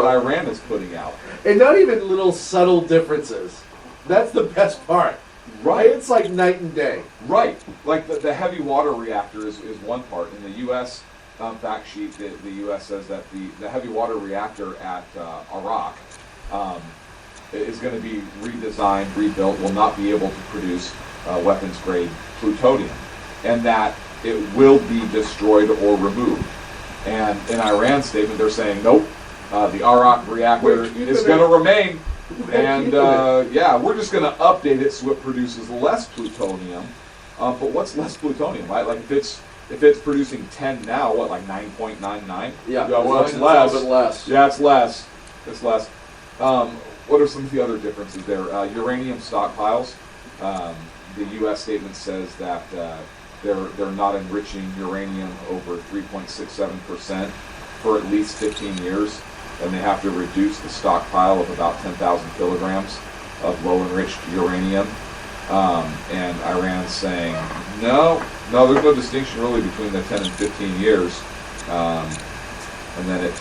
Iran is putting out.
And not even little subtle differences. That's the best part.
Right.
It's like night and day.
Right. Like the heavy water reactor is one part. In the U.S. Fact sheet, the U.S. says that the heavy water reactor at Iraq is going to be redesigned, rebuilt, will not be able to produce weapons-grade plutonium, and that it will be destroyed or removed. And in Iran's statement, they're saying, nope, the Iraq reactor is going to remain. And we're just going to update it so it produces less plutonium. But what's less plutonium, right? Like if it's producing 10 now, what, like 9.99?
Yeah,
well, it's
a
less.
little bit less.
Yeah, it's less. It's less. What are some of the other differences there? Uranium stockpiles. The U.S. statement says that they're not enriching uranium over 3.67% for at least 15 years. and they have to reduce the stockpile of about 10,000 kilograms of low-enriched uranium. And Iran's saying, no, there's no distinction really between the 10 and 15 years. And then it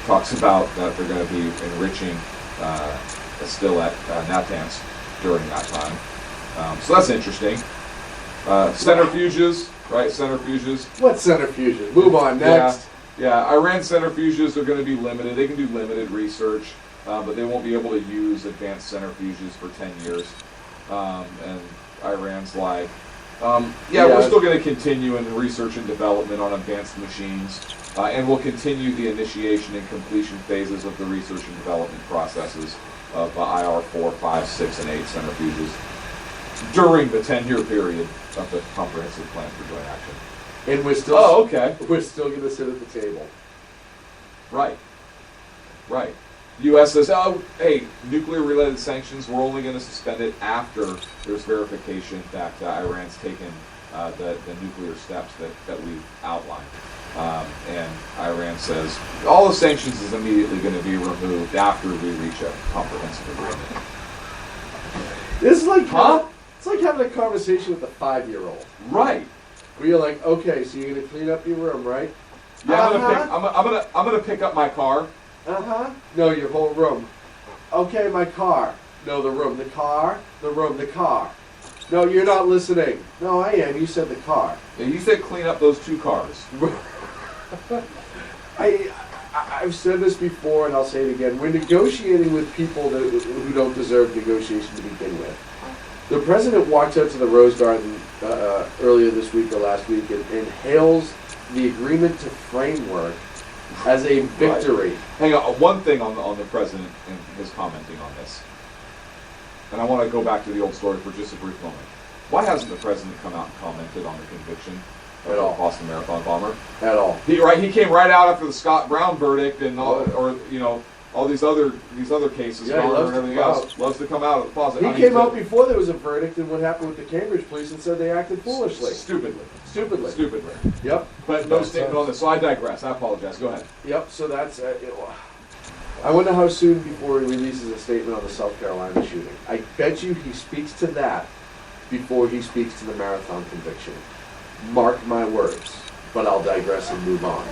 talks about that they're going to be enriching still at Natanz during that time. So that's interesting. Centrifuges, right? Centrifuges.
What centrifuges? Move on, next.
Yeah, Iran centrifuges are going to be limited. They can do limited research, but they won't be able to use advanced centrifuges for 10 years. And Iran's like, we're still going to continue in the research and development on advanced machines, and we'll continue the initiation and completion phases of the research and development processes of IR 4, 5, 6, and 8 centrifuges during the 10-year period of the comprehensive plan for joint action.
And we're still we're still going to sit at the table.
Right. The U.S. says, hey, nuclear-related sanctions, we're only going to suspend it after there's verification that Iran's taken the nuclear steps that we've outlined. And Iran says, all the sanctions is immediately going to be removed after we reach a comprehensive agreement.
This is like, it's like having a conversation with a 5-year-old.
Right.
Where you're like, okay, so you're going to clean up your room, right?
Yeah, I'm gonna pick up my car.
No, your whole room. Okay, my car. No, the room. The car. The room. The car. No, you're not listening. No, I am. You said the car.
Yeah, you said clean up those 2 cars.
I've said this before, and I'll say it again. We're negotiating with people who don't deserve negotiation to begin with. The president walked out to the Rose Garden earlier this week or last week and hails the agreement to framework as a victory.
Right. Hang on, one thing on the president and his commenting on this. And I want to go back to the old story for just a brief moment. Why hasn't the president come out and commented on the conviction of the Boston Marathon bomber?
At all.
He came right out after the Scott Brown verdict and all these other cases and everything else. Loves to come out of the closet.
He came out before there was a verdict and what happened with the Cambridge police and said they acted foolishly.
Stupidly.
Yep.
But no statement on this, so I digress. I apologize. Go ahead.
Yep, so that's... I wonder how soon before he releases a statement on the South Carolina shooting. I bet you he speaks to that before he speaks to the marathon conviction. Mark my words. But I'll digress and move on.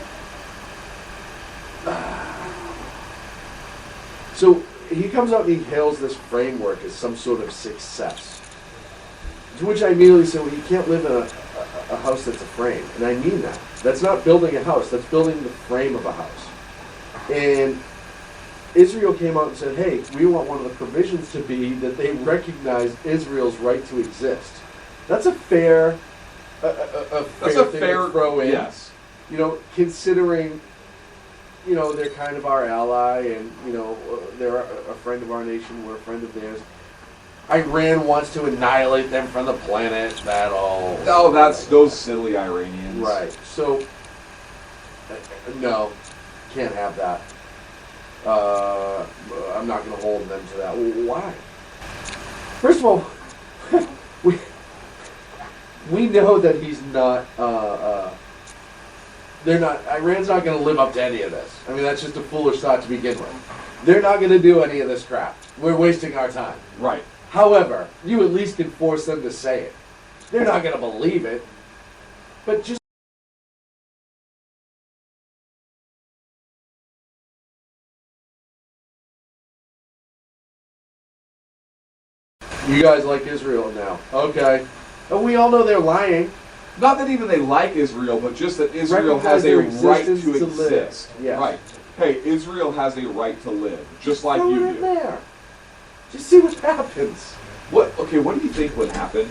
So he comes out and he hails this framework as some sort of success. To which I immediately say, well, you can't live in a house that's a frame. And I mean that. That's not building a house. That's building the frame of a house. And Israel came out and said, hey, we want one of the provisions to be that they recognize Israel's right to exist. That's a fair, thing to throw in.
Yes.
Considering, they're kind of our ally and, they're a friend of our nation, we're a friend of theirs. Iran wants to annihilate them from the planet.
That's those silly Iranians.
Right. So, no, can't have that. I'm not going to hold them to that. Why? First of all, we know that he's not. They're not. Iran's not going to live up to any of this. I mean, that's just a foolish thought to begin with. They're not going to do any of this crap. We're wasting our time.
Right.
However, you at least can force them to say it. They're not going to believe it, but just. You guys like Israel now. Okay. And we all know they're lying.
Not that even they like Israel, but just that Israel has a right to exist.
Yes.
Right. Hey, Israel has a right to live, just like you do.
There. Just see what happens.
What do you think would happen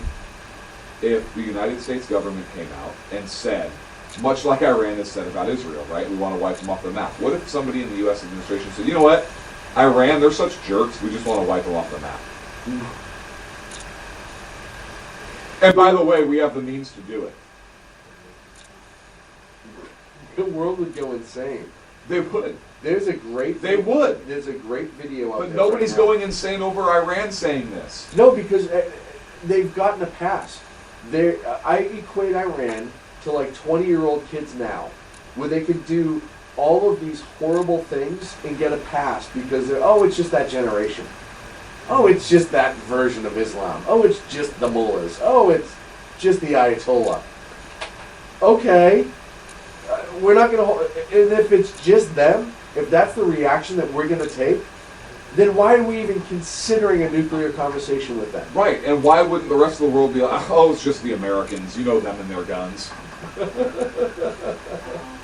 if the United States government came out and said, much like Iran has said about Israel, right? We want to wipe them off the map. What if somebody in the U.S. administration said, you know what? Iran, they're such jerks, we just want to wipe them off the map. And by the way, we have the means to do it.
The world would go insane.
They would.
There's a great.
They would.
There's a great video out there.
But nobody's
right now.
going insane over Iran saying this.
No, because they've gotten a pass. I equate Iran to like 20-year-old kids now, where they could do all of these horrible things and get a pass because it's just that generation. Oh, it's just that version of Islam. Oh, it's just the mullahs. Oh, it's just the Ayatollah. Okay, we're not going to. And if it's just them, if that's the reaction that we're going to take, then why are we even considering a nuclear conversation with them?
Right, and why wouldn't the rest of the world be like, oh, it's just the Americans, you know them and their guns.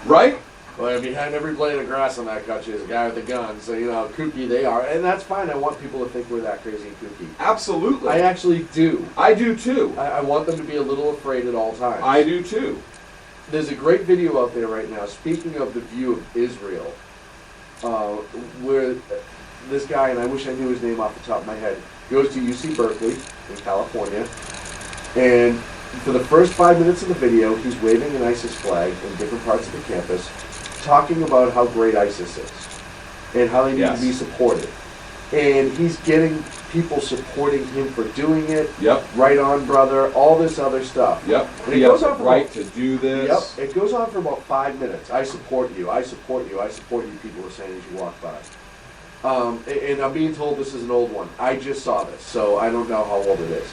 Right?
Well, behind every blade of grass on that country is a guy with a gun, so you know how kooky they are. And that's fine, I want people to think we're that crazy and kooky.
Absolutely.
I actually do.
I do too.
I want them to be a little afraid at all times.
I do too.
There's a great video out there right now, speaking of the view of Israel, where this guy, and I wish I knew his name off the top of my head, goes to UC Berkeley in California, and for the first 5 minutes of the video, he's waving an ISIS flag in different parts of the campus, talking about how great ISIS is, and how they need to be supported. And he's getting people supporting him for doing it.
Yep.
Right on, brother. All this other stuff.
Yep.
And
he has the right to do this.
Yep. It goes on for about 5 minutes. I support you. I support you. I support you. People are saying as you walk by. And I'm being told this is an old one. I just saw this, so I don't know how old it is.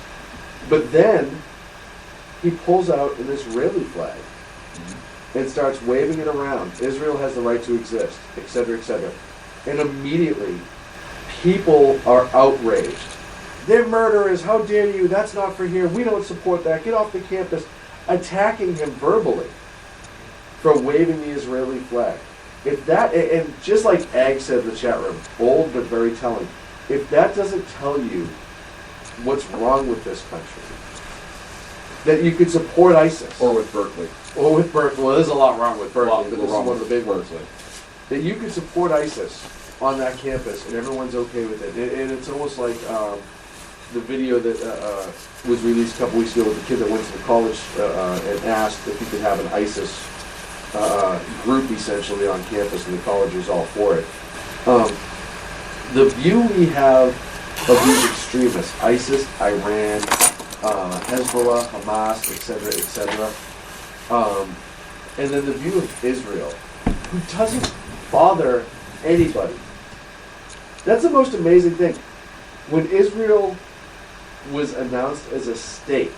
But then he pulls out an Israeli flag and starts waving it around. Israel has the right to exist, etc., etc. And immediately, people are outraged. They're murderers. How dare you? That's not for here. We don't support that. Get off the campus. Attacking him verbally for waving the Israeli flag. If that, and just like Ag said in the chat room, bold but very telling, if that doesn't tell you what's wrong with this country, that you could support ISIS.
Or with Berkeley.
Or with Berkeley. Well, there's a lot wrong with Berkeley, but this is
wrong
one of the big ones.
Berkeley.
That you could support ISIS on that campus and everyone's okay with it. And it's almost like the video that was released a couple weeks ago with the kid that went to the college and asked if he could have an ISIS group essentially on campus, and the college was all for it. The view we have of these extremists, ISIS, Iran, Hezbollah, Hamas, etc., and then the view of Israel, who doesn't bother anybody. That's the most amazing thing. When Israel was announced as a state,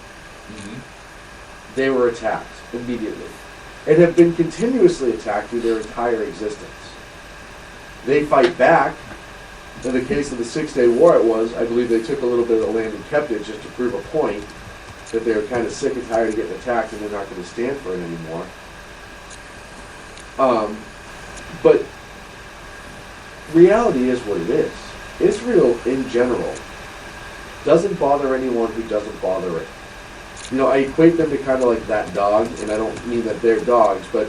they were attacked immediately, and have been continuously attacked through their entire existence. They fight back. In the case of the 6-Day War, I believe they took a little bit of the land and kept it just to prove a point that they were kind of sick and tired of getting attacked and they're not going to stand for it anymore. But reality is what it is. Israel, in general, doesn't bother anyone who doesn't bother it. You know, I equate them to kind of like that dog, and I don't mean that they're dogs, but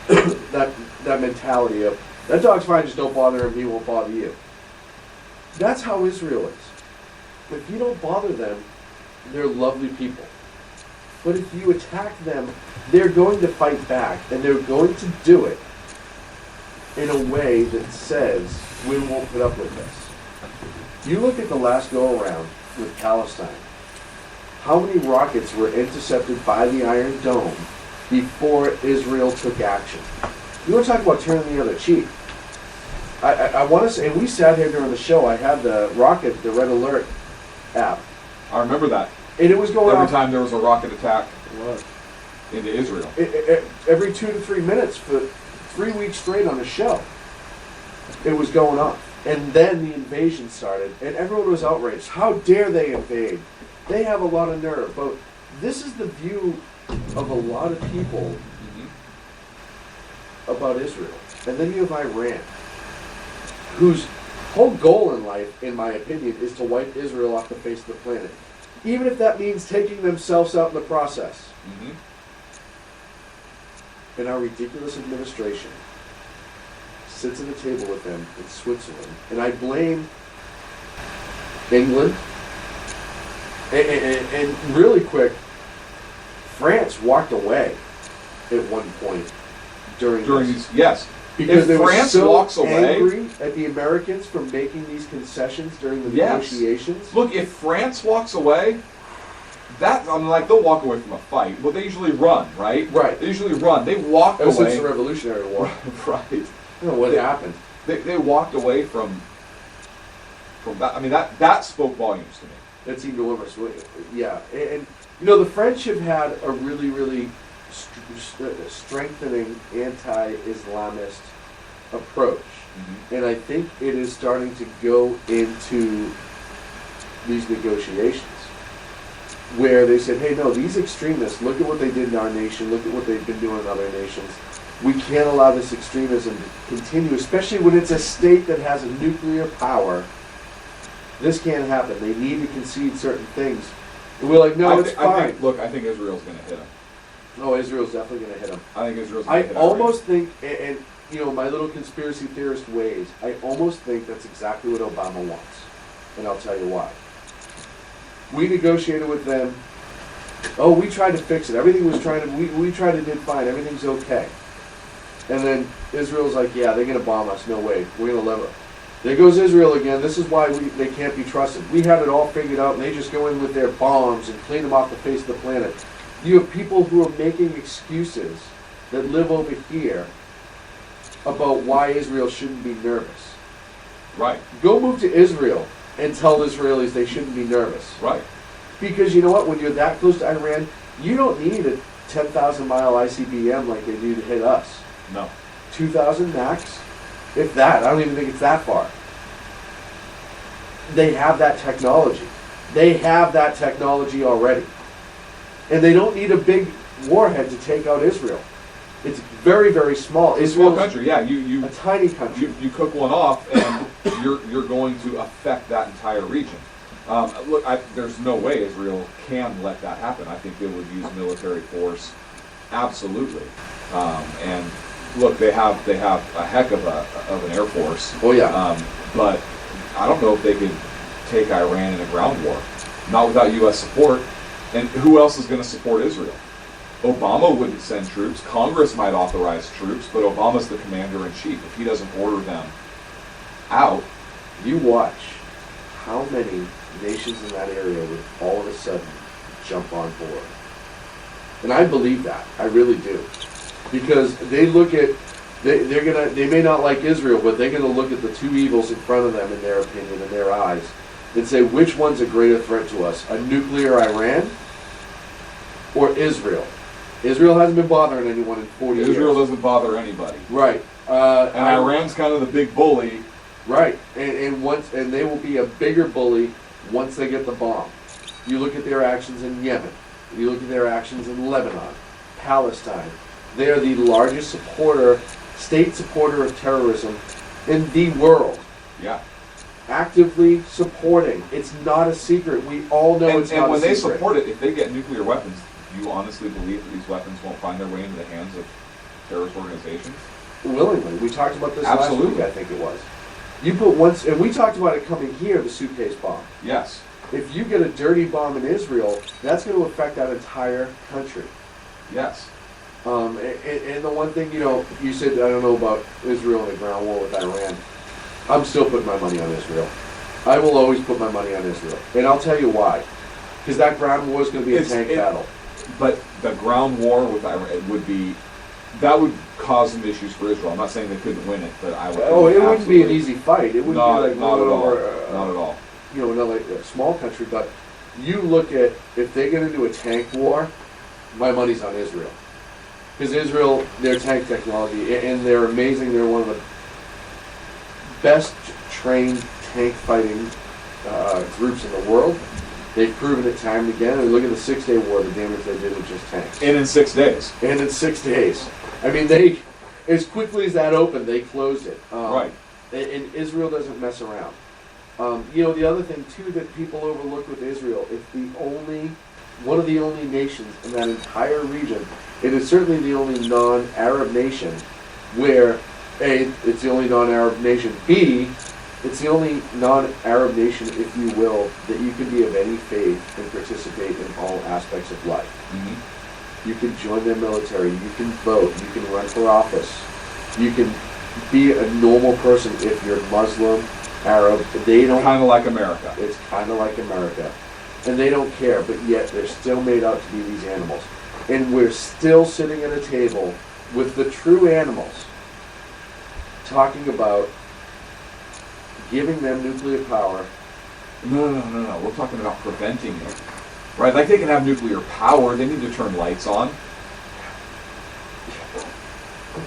that mentality of, that dog's fine, just don't bother him, he won't bother you. That's how Israel is. If you don't bother them, they're lovely people. But if you attack them, they're going to fight back, and they're going to do it in a way that says, we won't put up with this. You look at the last go-around with Palestine. How many rockets were intercepted by the Iron Dome before Israel took action? You want to talk about turning the other cheek. I want to say, and we sat here during the show, I had the rocket, the Red Alert app.
I remember that.
And it was going
Every
off
time there was a rocket attack into Israel.
Every 2 to 3 minutes for 3 weeks straight on the show. It was going off. And then the invasion started, and everyone was outraged. How dare they invade? They have a lot of nerve. But this is the view of a lot of people about Israel. And then you have Iran, whose whole goal in life, in my opinion, is to wipe Israel off the face of the planet. Even if that means taking themselves out in the process. And our ridiculous administration sits at a table with them in Switzerland. And I blame England. And really quick, France walked away at one point during this.
Yes.
Because they
France
were so
walks away,
angry at the Americans for making these concessions during the negotiations.
Look, if France walks away, that, I'm like, they'll walk away from a fight, but they usually run, right?
Right.
They usually run. They walked
Ever since
away.
the Revolutionary War.
Right.
I don't know what happened.
They walked away from that. I mean, that spoke volumes to me.
That seemed to deliver. Yeah, and you know, the French have had a really, really strengthening anti-Islamist approach, and I think it is starting to go into these negotiations where they said, hey, no, these extremists, look at what they did in our nation, look at what they've been doing in other nations. We can't allow this extremism to continue, especially when it's a state that has a nuclear power. This can't happen. They need to concede certain things. And we're like, no, it's fine.
I think Israel's going to hit him.
Oh, Israel's definitely going to hit him.
I think Israel's going to hit him.
I almost think, and you know, my little conspiracy theorist ways, I almost think that's exactly what Obama wants. And I'll tell you why. We negotiated with them. Oh, we tried to fix it. Everything was we tried to do fine. Everything's okay. And then Israel's like, yeah, they're going to bomb us. No way. We're going to live it. There goes Israel again. This is why they can't be trusted. We had it all figured out, and they just go in with their bombs and clean them off the face of the planet. You have people who are making excuses that live over here about why Israel shouldn't be nervous.
Right.
Go move to Israel and tell Israelis they shouldn't be nervous.
Right.
Because you know what? When you're that close to Iran, you don't need a 10,000-mile ICBM like they do to hit us.
No.
2,000 max? If that. I don't even think it's that far. They have that technology. They have that technology already. And they don't need a big warhead to take out Israel. It's very, very small.
It's a small country, yeah. You
a tiny country.
You cook one off, and you're going to affect that entire region. Look, there's no way Israel can let that happen. I think they would use military force, absolutely. And look, they have a heck of an air force.
Oh yeah.
But I don't know if they could take Iran in a ground war, not without U.S. support. And who else is going to support Israel? Obama wouldn't send troops. Congress might authorize troops, but Obama's the commander-in-chief. If he doesn't order them out,
you watch how many nations in that area would all of a sudden jump on board. And I believe that. I really do. Because they look at, they may not like Israel, but they're going to look at the two evils in front of them, in their opinion, in their eyes, and say, which one's a greater threat to us? A nuclear Iran or Israel? Israel hasn't been bothering anyone in 40 years.
Israel doesn't bother anybody.
Right.
And Iran's kind of the big bully.
Right. And they will be a bigger bully once they get the bomb. You look at their actions in Yemen. You look at their actions in Lebanon, Palestine. They are the largest state supporter of terrorism in the world.
Yeah.
Actively supporting. It's not a secret. We all know it's not a secret.
And when they support it, if they get nuclear weapons, do you honestly believe that these weapons won't find their way into the hands of terrorist organizations?
Willingly. We talked about this
Absolutely.
last week, I think it was. You put once, and we talked about it coming here, the suitcase bomb.
Yes.
If you get a dirty bomb in Israel, that's going to affect that entire country.
Yes.
And the one thing, you said, I don't know about Israel and the ground war with Iran. I'm still putting my money on Israel. I will always put my money on Israel. And I'll tell you why. Because that ground war is going to be a tank battle.
But the ground war with Iran would cause some issues for Israel. I'm not saying they couldn't win it, but I would.
Oh, it wouldn't be an easy fight. It wouldn't
not,
be like
not at all.
Not at all. Another a small country, but you look at if they're going to do a tank war, my money's on Israel. Because Israel, their tank technology, and they're amazing. They're one of the best trained tank fighting groups in the world. They've proven it time and again. And look at the 6-Day War, the damage they did with just tanks.
And in 6 days.
And in 6 days. I mean, as quickly as that opened, they closed it.
Right.
And Israel doesn't mess around. The other thing, too, that people overlook with Israel, it's one of the only nations in that entire region. It is certainly the only non-Arab nation where, A, it's the only non-Arab nation, B, it's the only non-Arab nation, if you will, that you can be of any faith and participate in all aspects of life.
Mm-hmm.
You can join their military, you can vote, you can run for office, you can be a normal person if you're Muslim, Arab. They don't.
Kind of like America.
It's kind of like America. and they don't care, but yet they're still made out to be these animals. And we're still sitting at a table with the true animals talking about giving them nuclear power.
No. We're talking about preventing it. Right? Like they can have nuclear power. They need to turn lights on.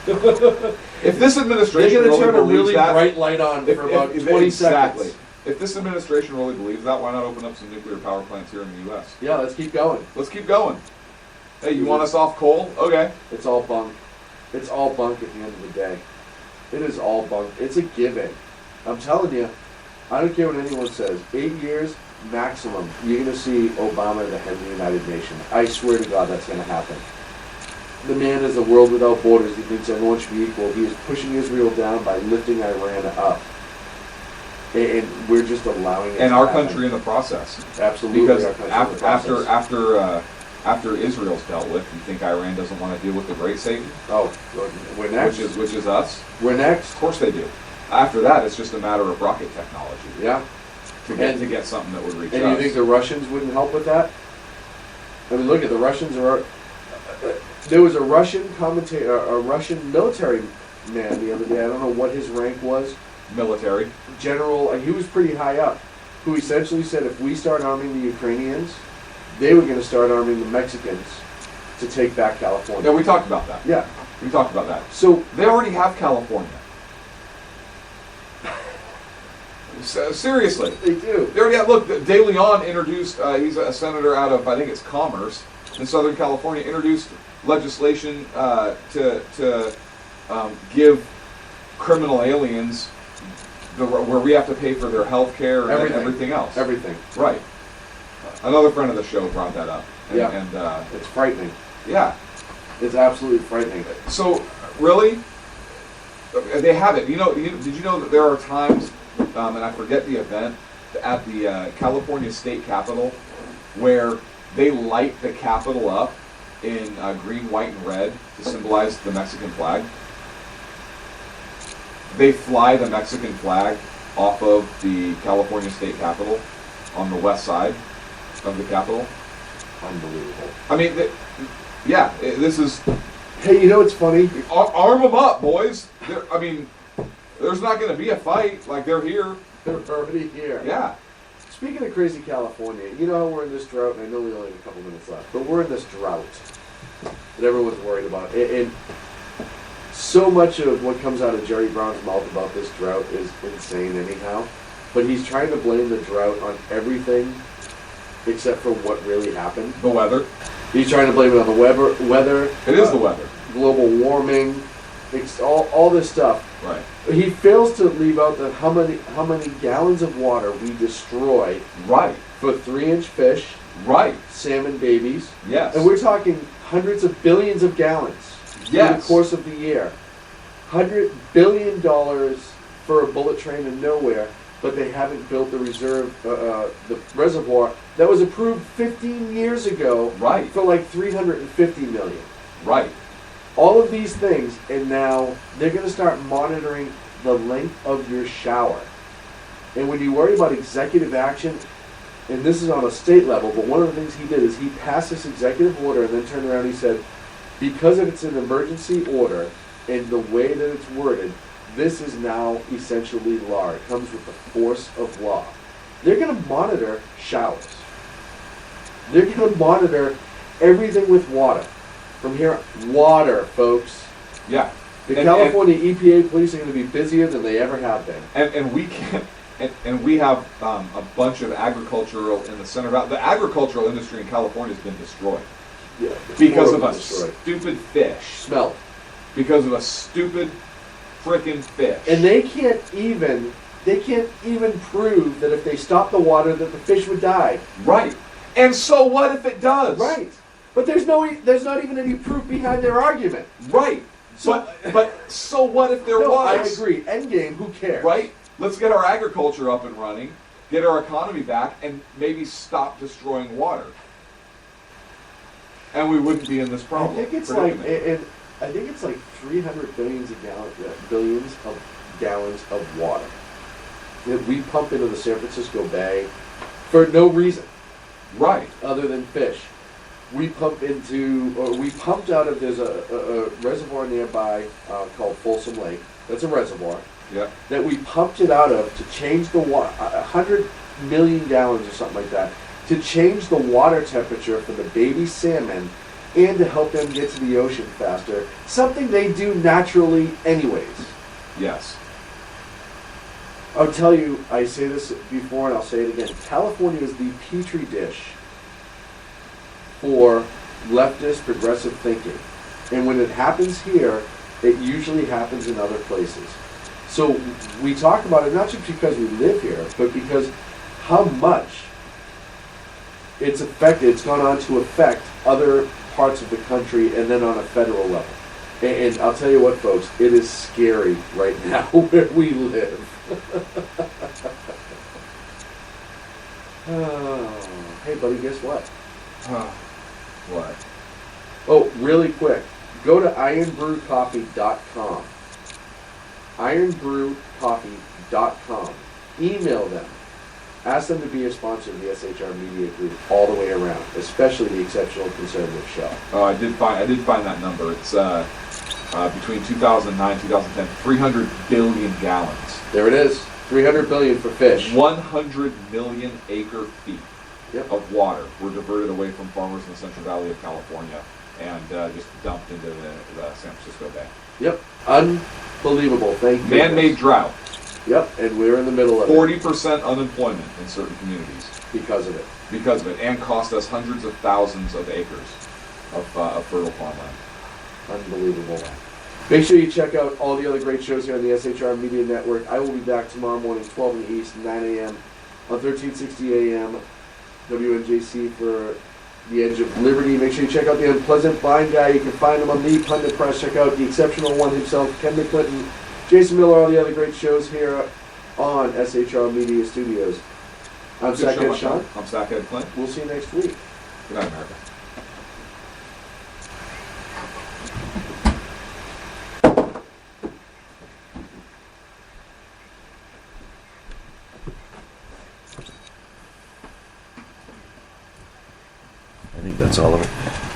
If this administration
They're going to
really
turn a
believes
really
that,
bright light on for about 20
exactly.
seconds.
If this administration really believes that, why not open up some nuclear power plants here in the U.S.?
Yeah, let's keep going.
Let's keep going. Hey, you want us off coal? Okay.
It's all bunk. It's all bunk at the end of the day. It is all bunk. It's a given. I'm telling you, I don't care what anyone says. 8 years maximum, you're going to see Obama at the head of the United Nations. I swear to God that's going to happen. The man is a world without borders. He thinks everyone should be equal. He is pushing Israel down by lifting Iran up. And we're just allowing it
and
to
our
happen.
country in the process.
Absolutely.
Because
our country in the process.
after Israel's dealt with, you think Iran doesn't want to deal with the Great Satan?
Oh, we're next.
Which is us?
We're next.
Of course they do. After that, it's just a matter of rocket technology.
Yeah.
To get something that would reach us.
And you think the Russians wouldn't help with that? I mean, look at the Russians are. There was a Russian commentator, a Russian military man the other day. I don't know what his rank was.
Military.
General. He was pretty high up. Who essentially said if we start arming the Ukrainians, they were going to start arming the Mexicans to take back California.
Yeah, we talked about that.
Yeah.
We talked about that.
So
they already have California. Seriously.
They do.
They already have, look, De Leon introduced, he's a senator out of, I think it's Commerce, in Southern California, introduced legislation to give criminal aliens where we have to pay for their health care and everything else.
Everything.
Right. Another friend of the show brought that up. And,
it's frightening.
Yeah.
It's absolutely frightening.
So, really? They have it. Did you know that there are times, and I forget the event, at the California State Capitol, where they light the Capitol up in green, white, and red to symbolize the Mexican flag? They fly the Mexican flag off of the California State Capitol on the west side of the Capitol.
Unbelievable.
I mean, this is...
Hey, you know what's funny?
Arm them up, boys. There's not going to be a fight. Like, they're here.
They're already here.
Yeah.
Speaking of crazy California, you know how we're in this drought, and I know we only have a couple minutes left, but we're in this drought that everyone's worried about. And so much of what comes out of Jerry Brown's mouth about this drought is insane anyhow. But he's trying to blame the drought on everything except for what really happened.
The weather.
He's trying to blame it on the weather.
It is the weather.
Global warming, all this stuff.
Right.
He fails to leave out that how many gallons of water we destroy.
Right.
For 3-inch fish.
Right.
Salmon babies.
Yes.
And we're talking hundreds of billions of gallons.
Yes.
In the course of the year. $100 billion for a bullet train in nowhere, but they haven't built the the reservoir that was approved 15 years ago.
Right.
For like $350 million.
Right.
All of these things, and now they're going to start monitoring the length of your shower. And when you worry about executive action, and this is on a state level, but one of the things he did is he passed this executive order and then turned around and he said, because it's an emergency order and the way that it's worded, this is now essentially law. It comes with the force of law. They're going to monitor showers. They're going to monitor everything with water. From here, water, folks.
Yeah.
The California EPA police are going to be busier than they ever have been.
And we can't. And we have a bunch of agricultural in the center of the agricultural industry in California has been destroyed.
Yeah,
because of a stupid fish.
Smell.
Because of a stupid frickin' fish.
And they can't even prove that if they stop the water that the fish would die.
Right. And so what if it does?
Right. But there's not even any proof behind their argument.
Right. So, but so what if there was?
I agree. Endgame, who cares?
Right? Let's get our agriculture up and running, get our economy back, and maybe stop destroying water. And we wouldn't be in this problem.
I think it's like 300 billions of gallons of water that we pump into the San Francisco Bay for no reason.
Right.
other than fish. We pumped out of, there's a reservoir nearby called Folsom Lake. That's a reservoir.
Yeah.
That we pumped it out of to change the water, 100 million gallons or something like that, to change the water temperature for the baby salmon and to help them get to the ocean faster. Something they do naturally anyways.
Yes.
I'll tell you, I say this before and I'll say it again. California is the petri dish for leftist progressive thinking. And when it happens here, it usually happens in other places. So we talk about it not just because we live here, but because how much it's gone on to affect other parts of the country and then on a federal level. And I'll tell you what, folks, it is scary right now where we live. Oh, hey, buddy, guess what?
What?
Oh, really quick. Go to ironbrewcoffee.com. ironbrewcoffee.com. Email them. Ask them to be a sponsor of the SHR Media Group all the way around, especially the Exceptional Conservative Show.
Oh, I did find that number. It's between 2009 and 2010, 300 billion gallons.
There it is. 300 billion for fish.
100 million acre feet
Yep.
of water were diverted away from farmers in the Central Valley of California and just dumped into the San Francisco Bay.
Yep. Unbelievable. Thank you.
Man-made drought.
Yep, and we're in the middle of it
40% unemployment in certain communities
because of it.
and cost us hundreds of thousands of acres of fertile farmland.
Unbelievable. Make sure you check out all the other great shows here on the SHR Media Network. I will be back tomorrow morning, 12 in the East, 9 a.m. on 1360 a.m. WNJC for The Edge of Liberty. Make sure you check out the Unpleasant Blind Guy. You can find him on the Pundit Press. Check out the Exceptional One himself, Ken McClinton, Jason Miller, all the other great shows here on SHR Media Studios. I'm Sackhead Sean.
I'm Sackhead Clint.
We'll see you next week.
Good night, America.
I think that's all of it.